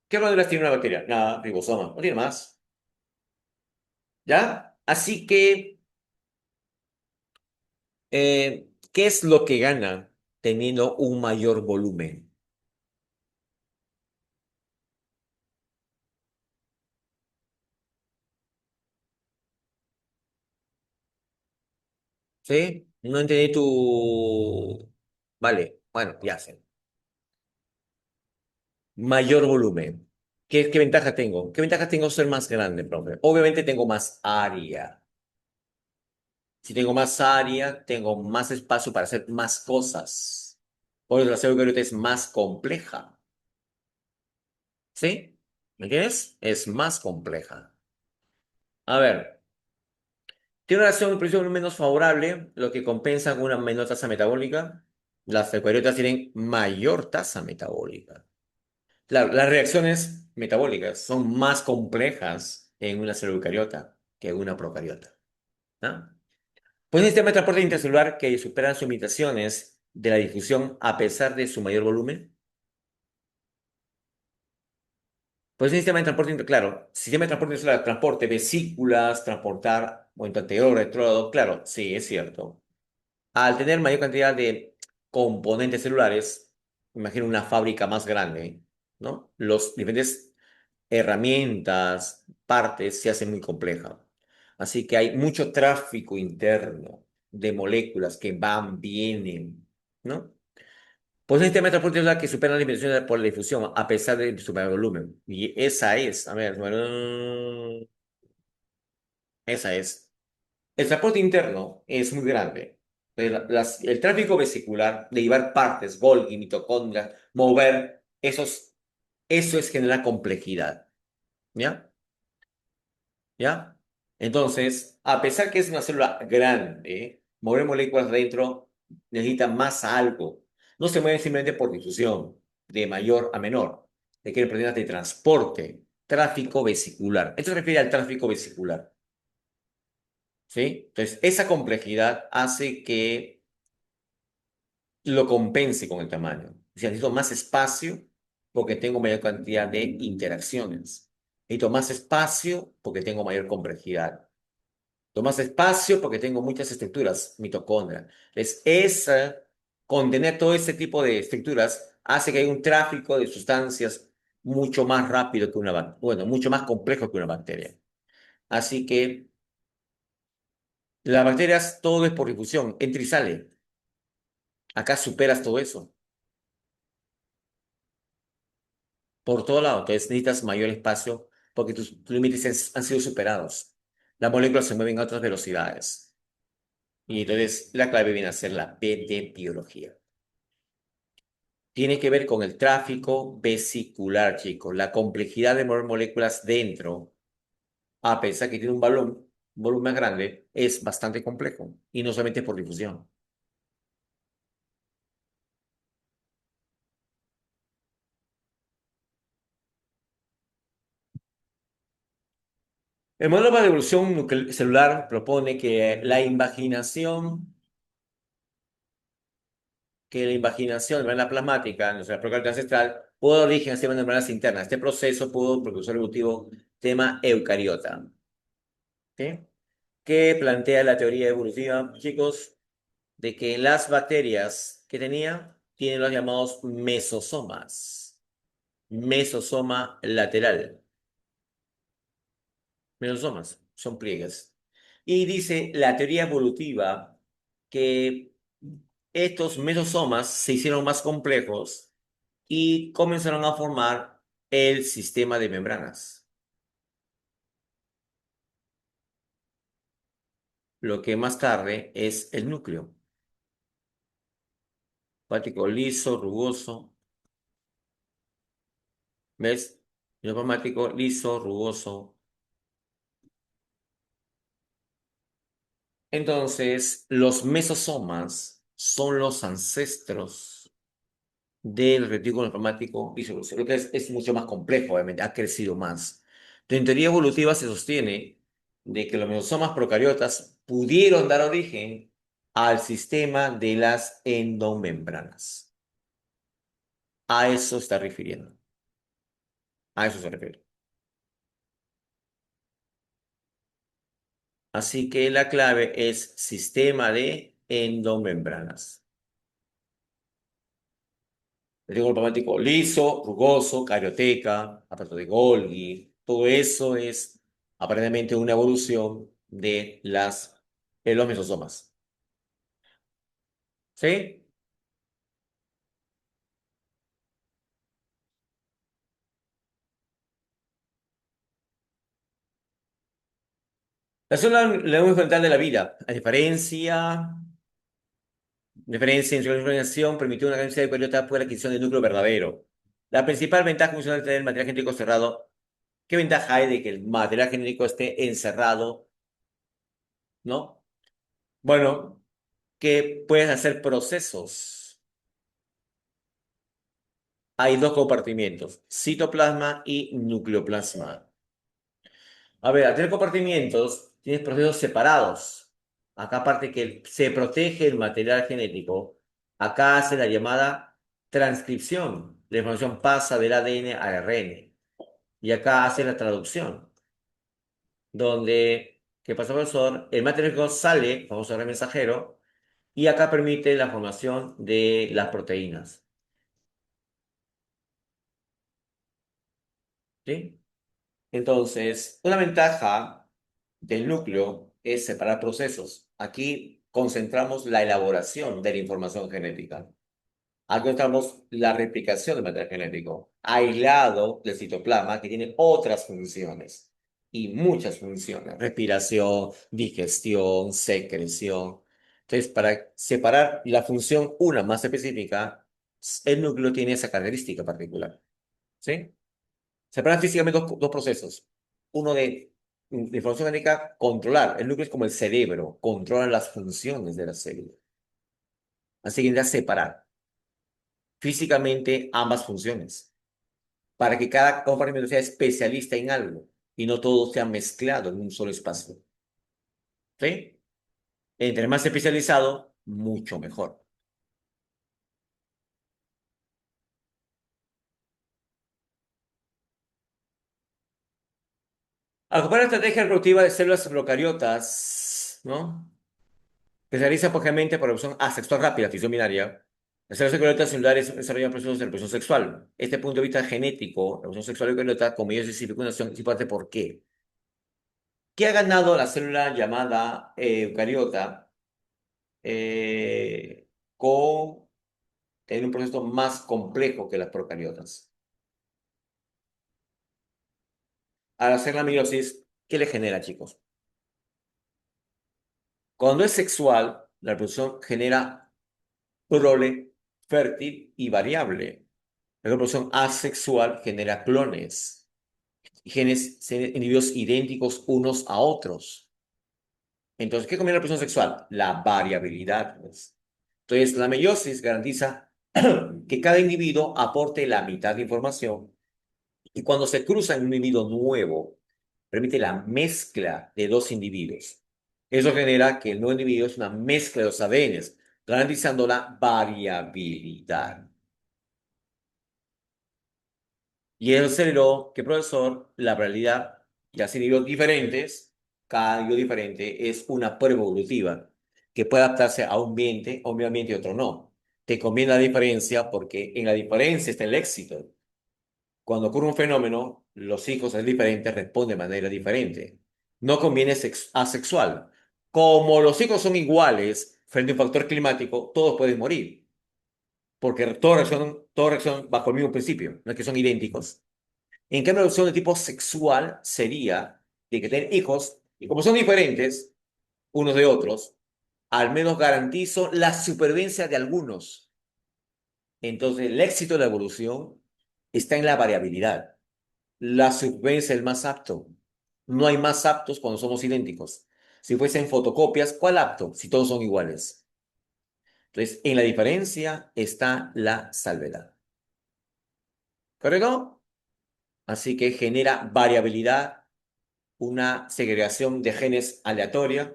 ¿Qué organelas tiene una bacteria? Nada, ribosomas, no tiene más. ¿Ya? Así que, ¿qué es lo que gana teniendo un mayor volumen? ¿Sí? No entendí tu... Vale, bueno, ya sé. Mayor volumen. ¿Qué ventaja tengo? ¿Qué ventaja tengo ser más grande, profe? Obviamente tengo más área. Si tengo más área, tengo más espacio para hacer más cosas. Por eso la célula eucariota es más compleja. ¿Sí? ¿Me entiendes? Es más compleja. A ver, tiene una relación de presión menos favorable, lo que compensa con una menor tasa metabólica. Las eucariotas tienen mayor tasa metabólica. Claro, las reacciones metabólicas son más complejas en una célula eucariota que en una procariota. ¿No? Pues un sistema de transporte intercelular que supera sus limitaciones de la difusión a pesar de su mayor volumen. Pues un sistema de transporte, claro, sistema de transporte intercelular, transporte, vesículas, transportar movimiento anterior, retrógrado, claro, sí, es cierto. Al tener mayor cantidad de componentes celulares, imagino una fábrica más grande, ¿no? Los diferentes herramientas, partes, se hacen muy compleja. Así que hay mucho tráfico interno de moléculas que van, vienen, ¿no? Pues un sistema de transporte es la que supera las limitaciones por la difusión, a pesar de su mayor volumen. Y esa es, a ver, bueno, esa es. El transporte interno es muy grande. El tráfico vesicular, de llevar partes, Golgi, mitocondrias, mover, eso es generar complejidad. ¿Ya? ¿Ya? Entonces, a pesar que es una célula grande, mover moléculas dentro necesita más algo. No se mueven simplemente por difusión, de mayor a menor. Requiere problemas de transporte, tráfico vesicular. Esto se refiere al tráfico vesicular. ¿Sí? Entonces, esa complejidad hace que lo compense con el tamaño. Si necesito más espacio porque tengo mayor cantidad de interacciones. Necesito más espacio porque tengo mayor complejidad. Necesito más espacio porque tengo muchas estructuras, mitocondria. Entonces, contener todo ese tipo de estructuras hace que haya un tráfico de sustancias mucho más rápido que bueno, mucho más complejo que una bacteria. Así que las bacterias todo es por difusión, entra y sale. Acá superas todo eso. Por todo lado. Entonces necesitas mayor espacio porque tus límites han sido superados. Las moléculas se mueven a otras velocidades. Y entonces la clave viene a ser la B de biología. Tiene que ver con el tráfico vesicular, chicos. La complejidad de mover moléculas dentro, a pesar que tiene un volumen más grande, es bastante complejo. Y no solamente por difusión. El modelo de evolución celular propone que la membrana plasmática, nuestra procárita ancestral, pudo dar origen a sistemas de membranas internas. Este proceso pudo propulsar el evolutivo tema eucariota. ¿Sí? ¿Qué plantea la teoría evolutiva, chicos? De que las bacterias que tenía tienen los llamados mesosomas. Mesosoma lateral. Mesosomas son pliegues. Y dice la teoría evolutiva que estos mesosomas se hicieron más complejos y comenzaron a formar el sistema de membranas, lo que más tarde es el núcleo. Plástico liso, rugoso, ¿ves? Plasmático liso, rugoso. Entonces, los mesosomas son los ancestros del retículo plasmático liso, lo que es mucho más complejo, obviamente, ha crecido más. En teoría evolutiva se sostiene de que los mesosomas procariotas pudieron dar origen al sistema de las endomembranas. A eso está refiriendo. A eso se refiere. Así que la clave es sistema de endomembranas. El triángulo plasmático liso, rugoso, carioteca, aparato de Golgi, todo eso es aparentemente una evolución de los mesosomas. ¿Sí? La célula es la núcleo fundamental de la vida. Diferencia entre la organización permitió una gran cantidad de eucariotas por la adquisición del núcleo verdadero. La principal ventaja funcional de tener el material genético cerrado. ¿Qué ventaja hay de que el material genético esté encerrado, no? Bueno, que puedes hacer procesos. Hay dos compartimientos, citoplasma y nucleoplasma. A ver, al tener compartimientos, tienes procesos separados. Acá aparte que se protege el material genético, acá hace la llamada transcripción. La información pasa del ADN al ARN. Y acá hace la traducción, donde, ¿qué pasa, profesor? El material genético sale, vamos a ver mensajero, y acá permite la formación de las proteínas. ¿Sí? Entonces, una ventaja del núcleo es separar procesos. Aquí concentramos la elaboración de la información genética. Aquí concentramos la replicación del material genético, aislado del citoplasma, que tiene otras funciones y muchas funciones: respiración, digestión, secreción. Entonces, para separar la función una más específica, el núcleo tiene esa característica particular. ¿Sí? Separan físicamente dos procesos. Uno de información genética, controlar. El núcleo es como el cerebro, controla las funciones de la célula. Así que necesitas separar físicamente ambas funciones para que cada compartimento sea especialista en algo y no todo sea mezclado en un solo espacio. ¿Sí? Entre más especializado, mucho mejor. Al ocupar la estrategia reproductiva de células procariotas, ¿no? Que se realiza apogéamente por reproducción asexual rápida, fisión binaria. Las células eucariotas celulares desarrollan procesos de reproducción sexual. Este punto de vista genético, la reproducción sexual eucariota, como ellos de fecundación, es importante. ¿Por qué? ¿Qué ha ganado la célula llamada eucariota eh, con tener un proceso más complejo que las procariotas? Al hacer la meiosis, ¿qué le genera, chicos? Cuando es sexual, la reproducción genera prole fértil y variable. La reproducción asexual genera clones, genes individuos idénticos unos a otros. Entonces, ¿qué conviene la reproducción sexual? La variabilidad, pues. Entonces, la meiosis garantiza que cada individuo aporte la mitad de información, y cuando se cruza en un individuo nuevo, permite la mezcla de dos individuos. Eso genera que el nuevo individuo es una mezcla de los ADNs, garantizando la variabilidad. Y eso aceleró que, profesor, la realidad, y así individuos diferentes, cada individuo diferente es una prueba evolutiva que puede adaptarse a un medio ambiente y otro no. Te conviene la diferencia porque en la diferencia está el éxito. Cuando ocurre un fenómeno, los hijos es diferente, responden de manera diferente. No conviene asexual. Como los hijos son iguales frente a un factor climático, todos pueden morir, porque todos reaccionan bajo el mismo principio, no es que son idénticos. En cambio, la opción de tipo sexual sería de que tener hijos, y como son diferentes unos de otros, al menos garantizo la supervivencia de algunos. Entonces, el éxito de la evolución está en la variabilidad. La supervivencia es el más apto. No hay más aptos cuando somos idénticos. Si fuesen fotocopias, ¿cuál apto? Si todos son iguales. Entonces, en la diferencia está la salvedad. ¿Correcto? Así que genera variabilidad, una segregación de genes aleatoria,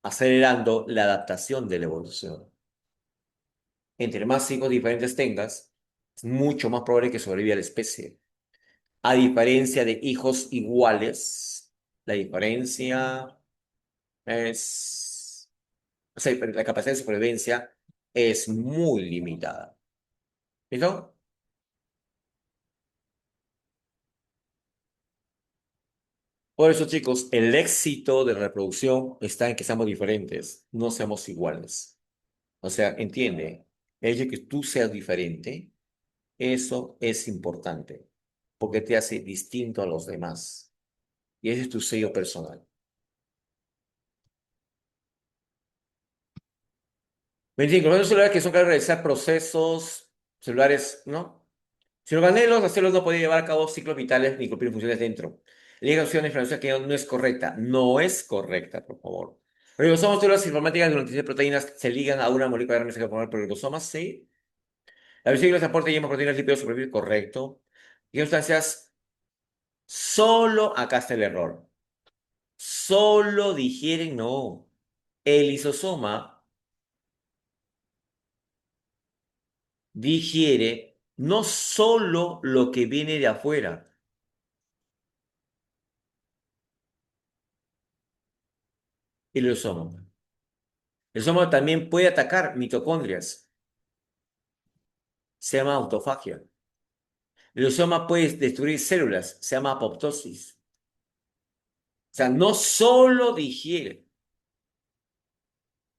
acelerando la adaptación de la evolución. Entre más hijos diferentes tengas, es mucho más probable que sobreviva la especie. A diferencia de hijos iguales, la diferencia es, o sea, la capacidad de supervivencia es muy limitada. ¿Listo? Por eso, chicos, el éxito de la reproducción está en que seamos diferentes, no seamos iguales. O sea, entiende, el hecho de que tú seas diferente, eso es importante, porque te hace distinto a los demás. Y ese es tu sello personal. 25. Los celulares que son capaces de realizar procesos celulares, ¿no? Sin organelos, las células no podían llevar a cabo ciclos vitales ni cumplir funciones dentro. La opción de información que no es correcta. No es correcta, por favor. Ribosomas, células informáticas de las proteínas se ligan a una molécula de RNA que formada por ribosomas, sí. La vesícula transporte lleva proteínas, lípidos, superficie, correcto. ¿Y qué sustancias? Solo, acá está el error. Solo digieren, no. El lisosoma digiere no solo lo que viene de afuera. El lisosoma. El lisosoma también puede atacar mitocondrias. Se llama autofagia. El lisosoma puede destruir células. Se llama apoptosis. O sea, no solo digiere.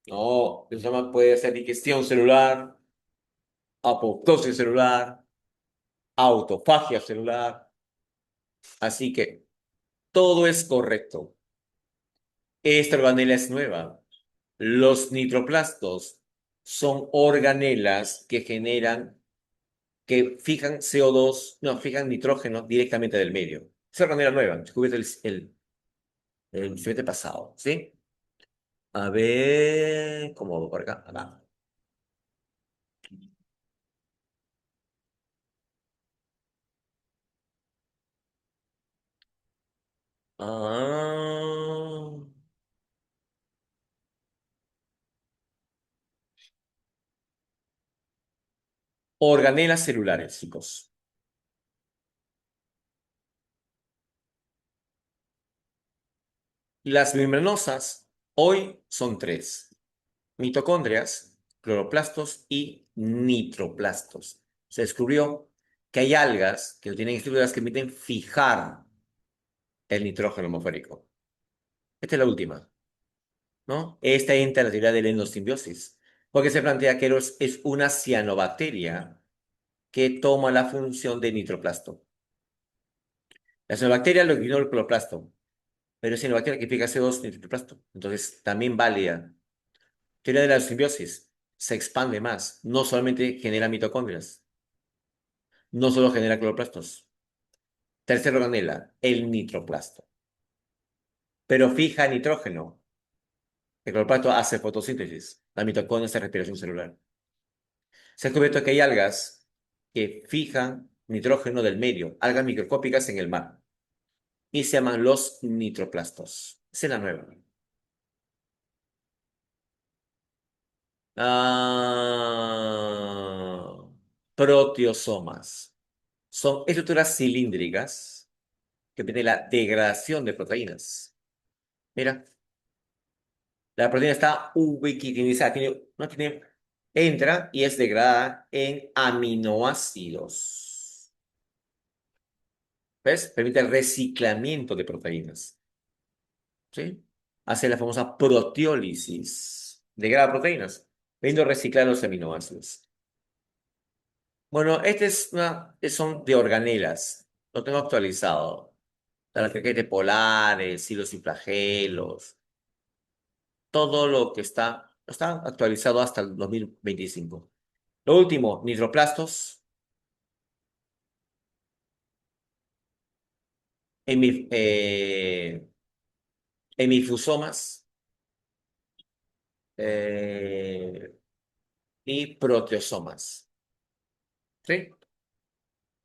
No, el lisosoma puede hacer digestión celular, apoptosis celular, autofagia celular. Así que todo es correcto. Esta organela es nueva. Los nitroplastos son organelas que generan, que fijan CO2, no, fijan nitrógeno directamente del medio. Es organela nueva, descubierto el semestre pasado, ¿sí? A ver, ¿cómo voy por acá? Acá. Ah, organelas celulares, chicos. Las membranosas hoy son tres: mitocondrias, cloroplastos y nitroplastos. Se descubrió que hay algas que tienen estructuras que permiten fijar el nitrógeno atmosférico. Esta es la última, ¿no? Esta entra en la teoría de la endosimbiosis, porque se plantea que es una cianobacteria que toma la función de nitroplasto. La cianobacteria lo ignora el cloroplasto, pero es cianobacteria que fija CO2 nitroplasto. Entonces, también válida. Teoría de la simbiosis. Se expande más. No solamente genera mitocondrias. No solo genera cloroplastos. Tercera organela, el nitroplasto. Pero fija nitrógeno. El cloroplasto hace fotosíntesis. La mitocondria hace respiración celular. Se ha descubierto que hay algas que fijan nitrógeno del medio, algas microscópicas en el mar, y se llaman los nitroplastos. Esa es la nueva. Ah, proteosomas. Son estructuras cilíndricas que permiten la degradación de proteínas. Mira, la proteína está ubiquitinizada, entra y es degradada en aminoácidos. ¿Ves? Permite el reciclamiento de proteínas. ¿Sí? Hace la famosa proteólisis. Degrada proteínas, permitiendo reciclar los aminoácidos. Bueno, son de organelas. Lo tengo actualizado. Las paquetes polares, hilos y flagelos, todo lo que está actualizado hasta el 2025. Lo último, nitroplastos, hemi- eh, hemifusomas eh, y proteosomas. ¿Sí?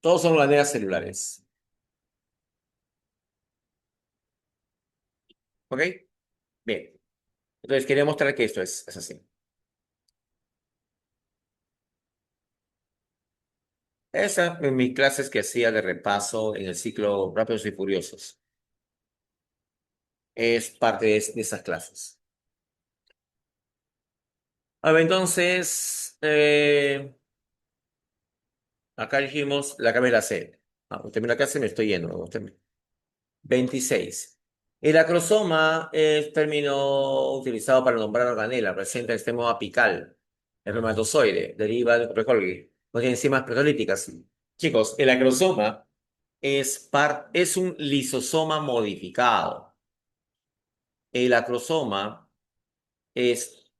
Todos son organelas celulares. ¿Ok? Bien. Entonces, quería mostrar que esto es así. Esa en mis clases que hacía de repaso en el ciclo Rápidos y Furiosos. Es parte de esas clases. A ver, entonces, acá dijimos la cámara C. Termino la clase y me estoy yendo. 26. El acrosoma es término utilizado para nombrar organela. Presenta el extremo apical. El espermatozoide deriva del Golgi. Contiene enzimas proteolíticas. Chicos, el acrosoma es un lisosoma modificado. El acrosoma es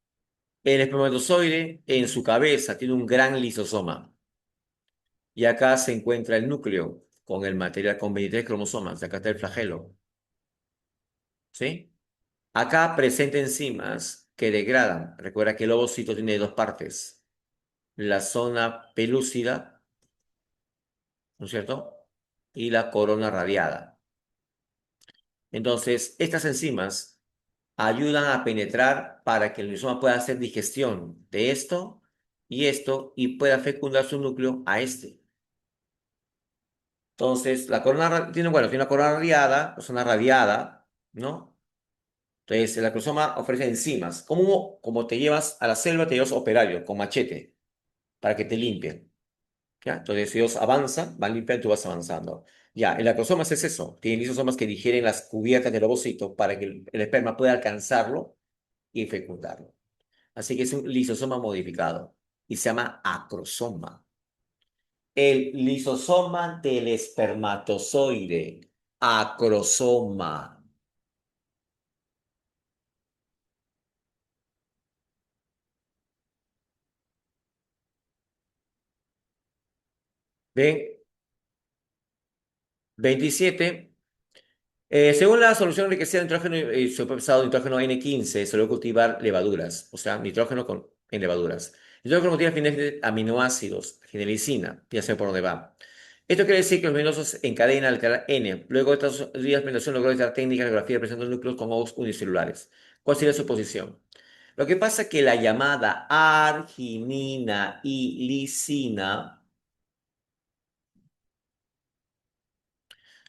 El espermatozoide en su cabeza tiene un gran lisosoma y acá se encuentra el núcleo con el material con 23 cromosomas. Acá está el flagelo, ¿sí? Acá presenta enzimas que degradan. Recuerda que el ovocito tiene dos partes, la zona pelúcida, ¿no es cierto? Y la corona radiada. Entonces, estas enzimas ayudan a penetrar para que el rizoma pueda hacer digestión de esto y pueda fecundar su núcleo a este. Entonces, la corona tiene, bueno, tiene una corona radiada, o zona radiada, ¿no? Entonces, el acrosoma ofrece enzimas. Como te llevas a la selva, te llevas operario con machete para que te limpien. ¿Ya? Entonces, ellos avanzan, van limpiando y tú vas avanzando. Ya, el acrosoma es eso. Tiene lisosomas que digieren las cubiertas del ovocito para que el esperma pueda alcanzarlo y fecundarlo. Así que es un lisosoma modificado y se llama acrosoma. El lisosoma del espermatozoide, acrosoma. ¿Ven? 27. Según la solución enriquecida de nitrógeno y superpesado de nitrógeno N15, se debe cultivar levaduras, o sea, nitrógeno en levaduras. El nitrógeno contiene aminoácidos, genelicina, ya sé por dónde va. Esto quiere decir que los luminosos encadenan al canal N. Luego de estas días, fermentación logró esta técnica de grafía presentando núcleos con ovos unicelulares. ¿Cuál sería su posición? Lo que pasa es que la llamada arginina y lisina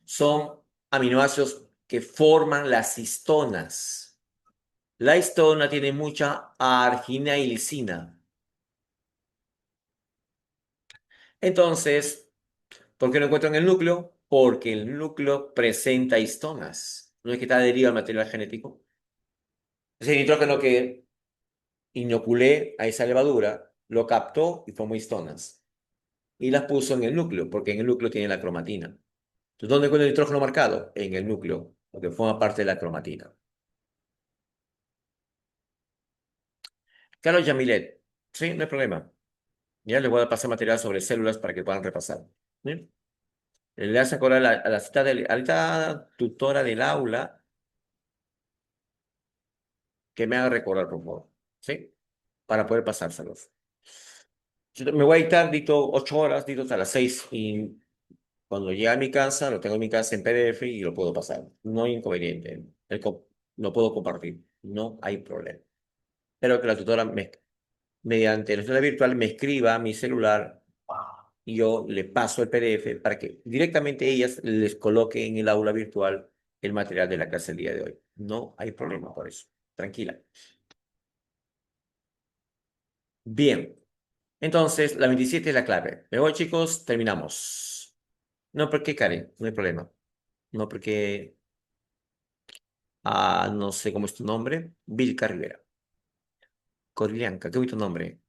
son aminoácidos que forman las histonas. La histona tiene mucha arginina y lisina. Entonces, ¿por qué no encuentran el núcleo? Porque el núcleo presenta histonas. No es que está adherido al material genético. Ese nitrógeno que inoculé a esa levadura lo captó y formó histonas. Y las puso en el núcleo, porque en el núcleo tiene la cromatina. Entonces, ¿dónde encuentro el nitrógeno marcado? En el núcleo, porque forma parte de la cromatina. Carlos Yamilet, sí, no hay problema. Ya les voy a pasar material sobre células para que puedan repasar. ¿Sí? Le hace acordar a la cita de ahorita tutora del aula que me haga recordar, por favor. ¿Sí? Para poder pasárselos. Yo me voy a dictar, dicto 8 horas, dicto hasta las 6 y cuando llegue a mi casa, lo tengo en mi casa en PDF y lo puedo pasar. No hay inconveniente. Lo puedo compartir. No hay problema. Pero que la tutora mediante la tutora virtual me escriba a mi celular y yo le paso el PDF para que directamente ellas les coloque en el aula virtual el material de la clase el día de hoy. No hay problema por eso. Tranquila. Bien. Entonces, la 27 es la clave. Me voy, chicos. Terminamos. No, ¿por qué, Karen? No hay problema. No, porque no sé cómo es tu nombre. Vilca Rivera. Coriglianca, qué bonito nombre.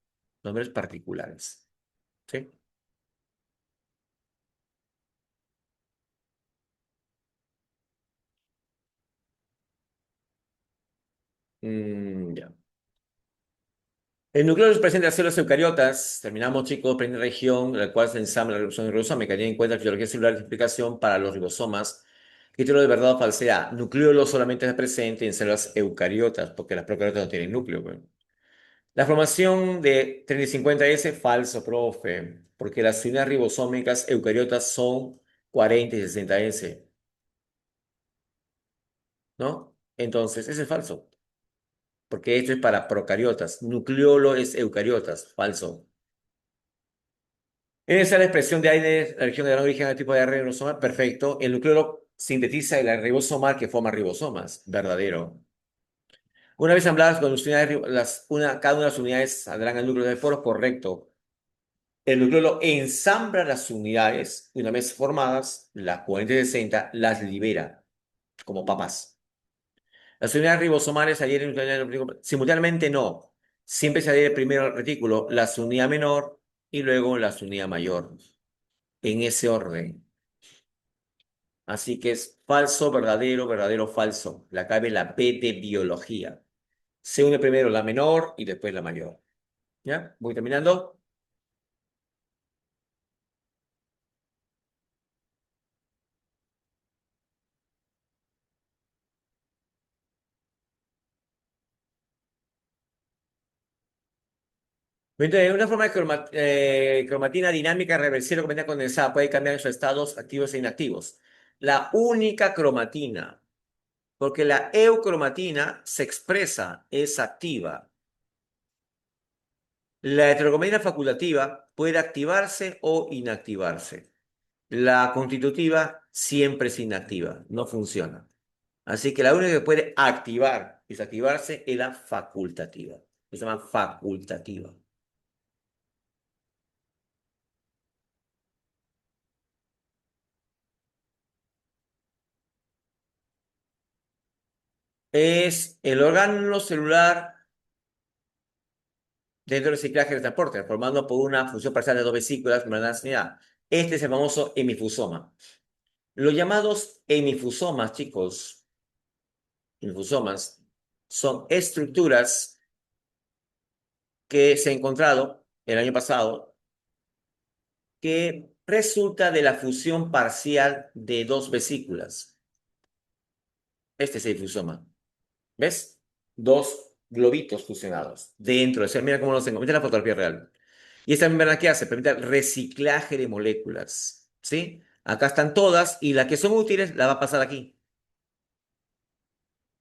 Nombres particulares. ¿Sí? Ya. El núcleo es presente en las células eucariotas. Terminamos, chicos, primera región, la cual se ensambla la ribosoma y ribosoma, que tiene en cuenta la fisiología celular y explicación para los ribosomas. Título de verdad o falsedad. Nucleolo solamente es presente en células eucariotas, porque las procariotas no tienen núcleo, pues. La formación de 30 y 50S, falso, profe, porque las unidades ribosómicas eucariotas son 40 y 60S, ¿no? Entonces, ese es falso, porque esto es para procariotas. Nucleolo es eucariotas, falso. Esa es la expresión de AINE, la región de gran origen del tipo de ribosoma, perfecto. El nucleolo sintetiza el ribosoma que forma ribosomas, verdadero. Una vez ensambladas con las unidades, cada una de las unidades saldrán al núcleo de poros, correcto. El núcleo ensambla las unidades y una vez formadas, las 40 y 60 las libera como papas. Las unidades ribosomales adhieren simultáneamente no. Siempre se adhiere primero al retículo, la unidad menor y luego la unidad mayor. En ese orden. Así que es falso, verdadero, verdadero, falso. La cabe la P de biología. Se une primero la menor y después la mayor. ¿Ya? Voy terminando. Entonces, una forma de cromatina dinámica reversible cromatina condensada puede cambiar en sus estados activos e inactivos. La única cromatina, porque la eucromatina se expresa, es activa. La heterocromatina facultativa puede activarse o inactivarse. La constitutiva siempre es inactiva, no funciona. Así que la única que puede activar y desactivarse es la facultativa. Se llama facultativa. Es el órgano celular dentro del reciclaje de transporte, formando por una función parcial de dos vesículas, membrana unidad. Este es el famoso hemifusoma. Los llamados hemifusomas, chicos, hemifusomas, son estructuras que se han encontrado el año pasado que resulta de la fusión parcial de dos vesículas. Este es el hemifusoma. ¿Ves? Dos globitos fusionados dentro de ese. Mira cómo los tengo. Mira la fotografía real. Y esta membrana, ¿qué hace? Permite el reciclaje de moléculas. ¿Sí? Acá están todas y las que son útiles la va a pasar aquí.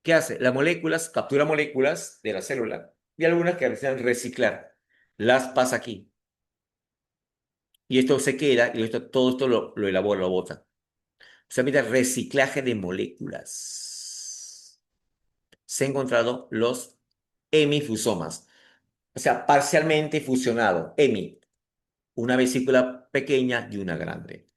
¿Qué hace? Las moléculas, captura moléculas de la célula y algunas que necesitan reciclar. Las pasa aquí. Y esto se queda y todo esto lo elabora, lo bota. Se permite el reciclaje de moléculas. Se han encontrado los hemifusomas. O sea, parcialmente fusionado. Hemi, una vesícula pequeña y una grande.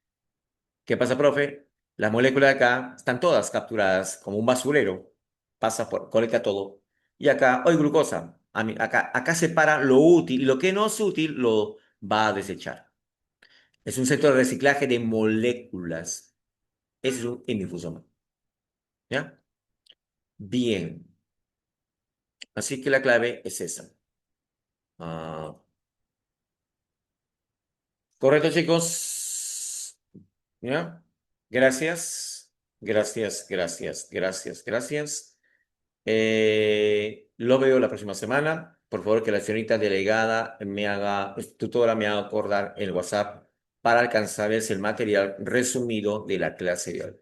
¿Qué pasa, profe? Las moléculas de acá están todas capturadas como un basurero. Pasa por, colecta todo. Y acá, hoy glucosa. Acá separa lo útil y lo que no es útil lo va a desechar. Es un centro de reciclaje de moléculas. Ese es un hemifusoma. ¿Ya? Bien. Así que la clave es esa. Ah, ¿correcto, chicos? ¿Ya? Gracias. Gracias, gracias, gracias, gracias. Lo veo la próxima semana. Por favor, que la señorita delegada me haga, tutora me haga acordar en el WhatsApp para alcanzar el material resumido de la clase de hoy.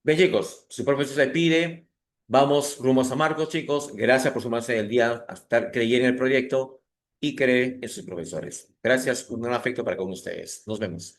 Bien, chicos, su profesor se pide. Vamos rumos a Marcos, chicos. Gracias por sumarse el día a estar creyendo en el proyecto y creer en sus profesores. Gracias, un gran afecto para con ustedes. Nos vemos.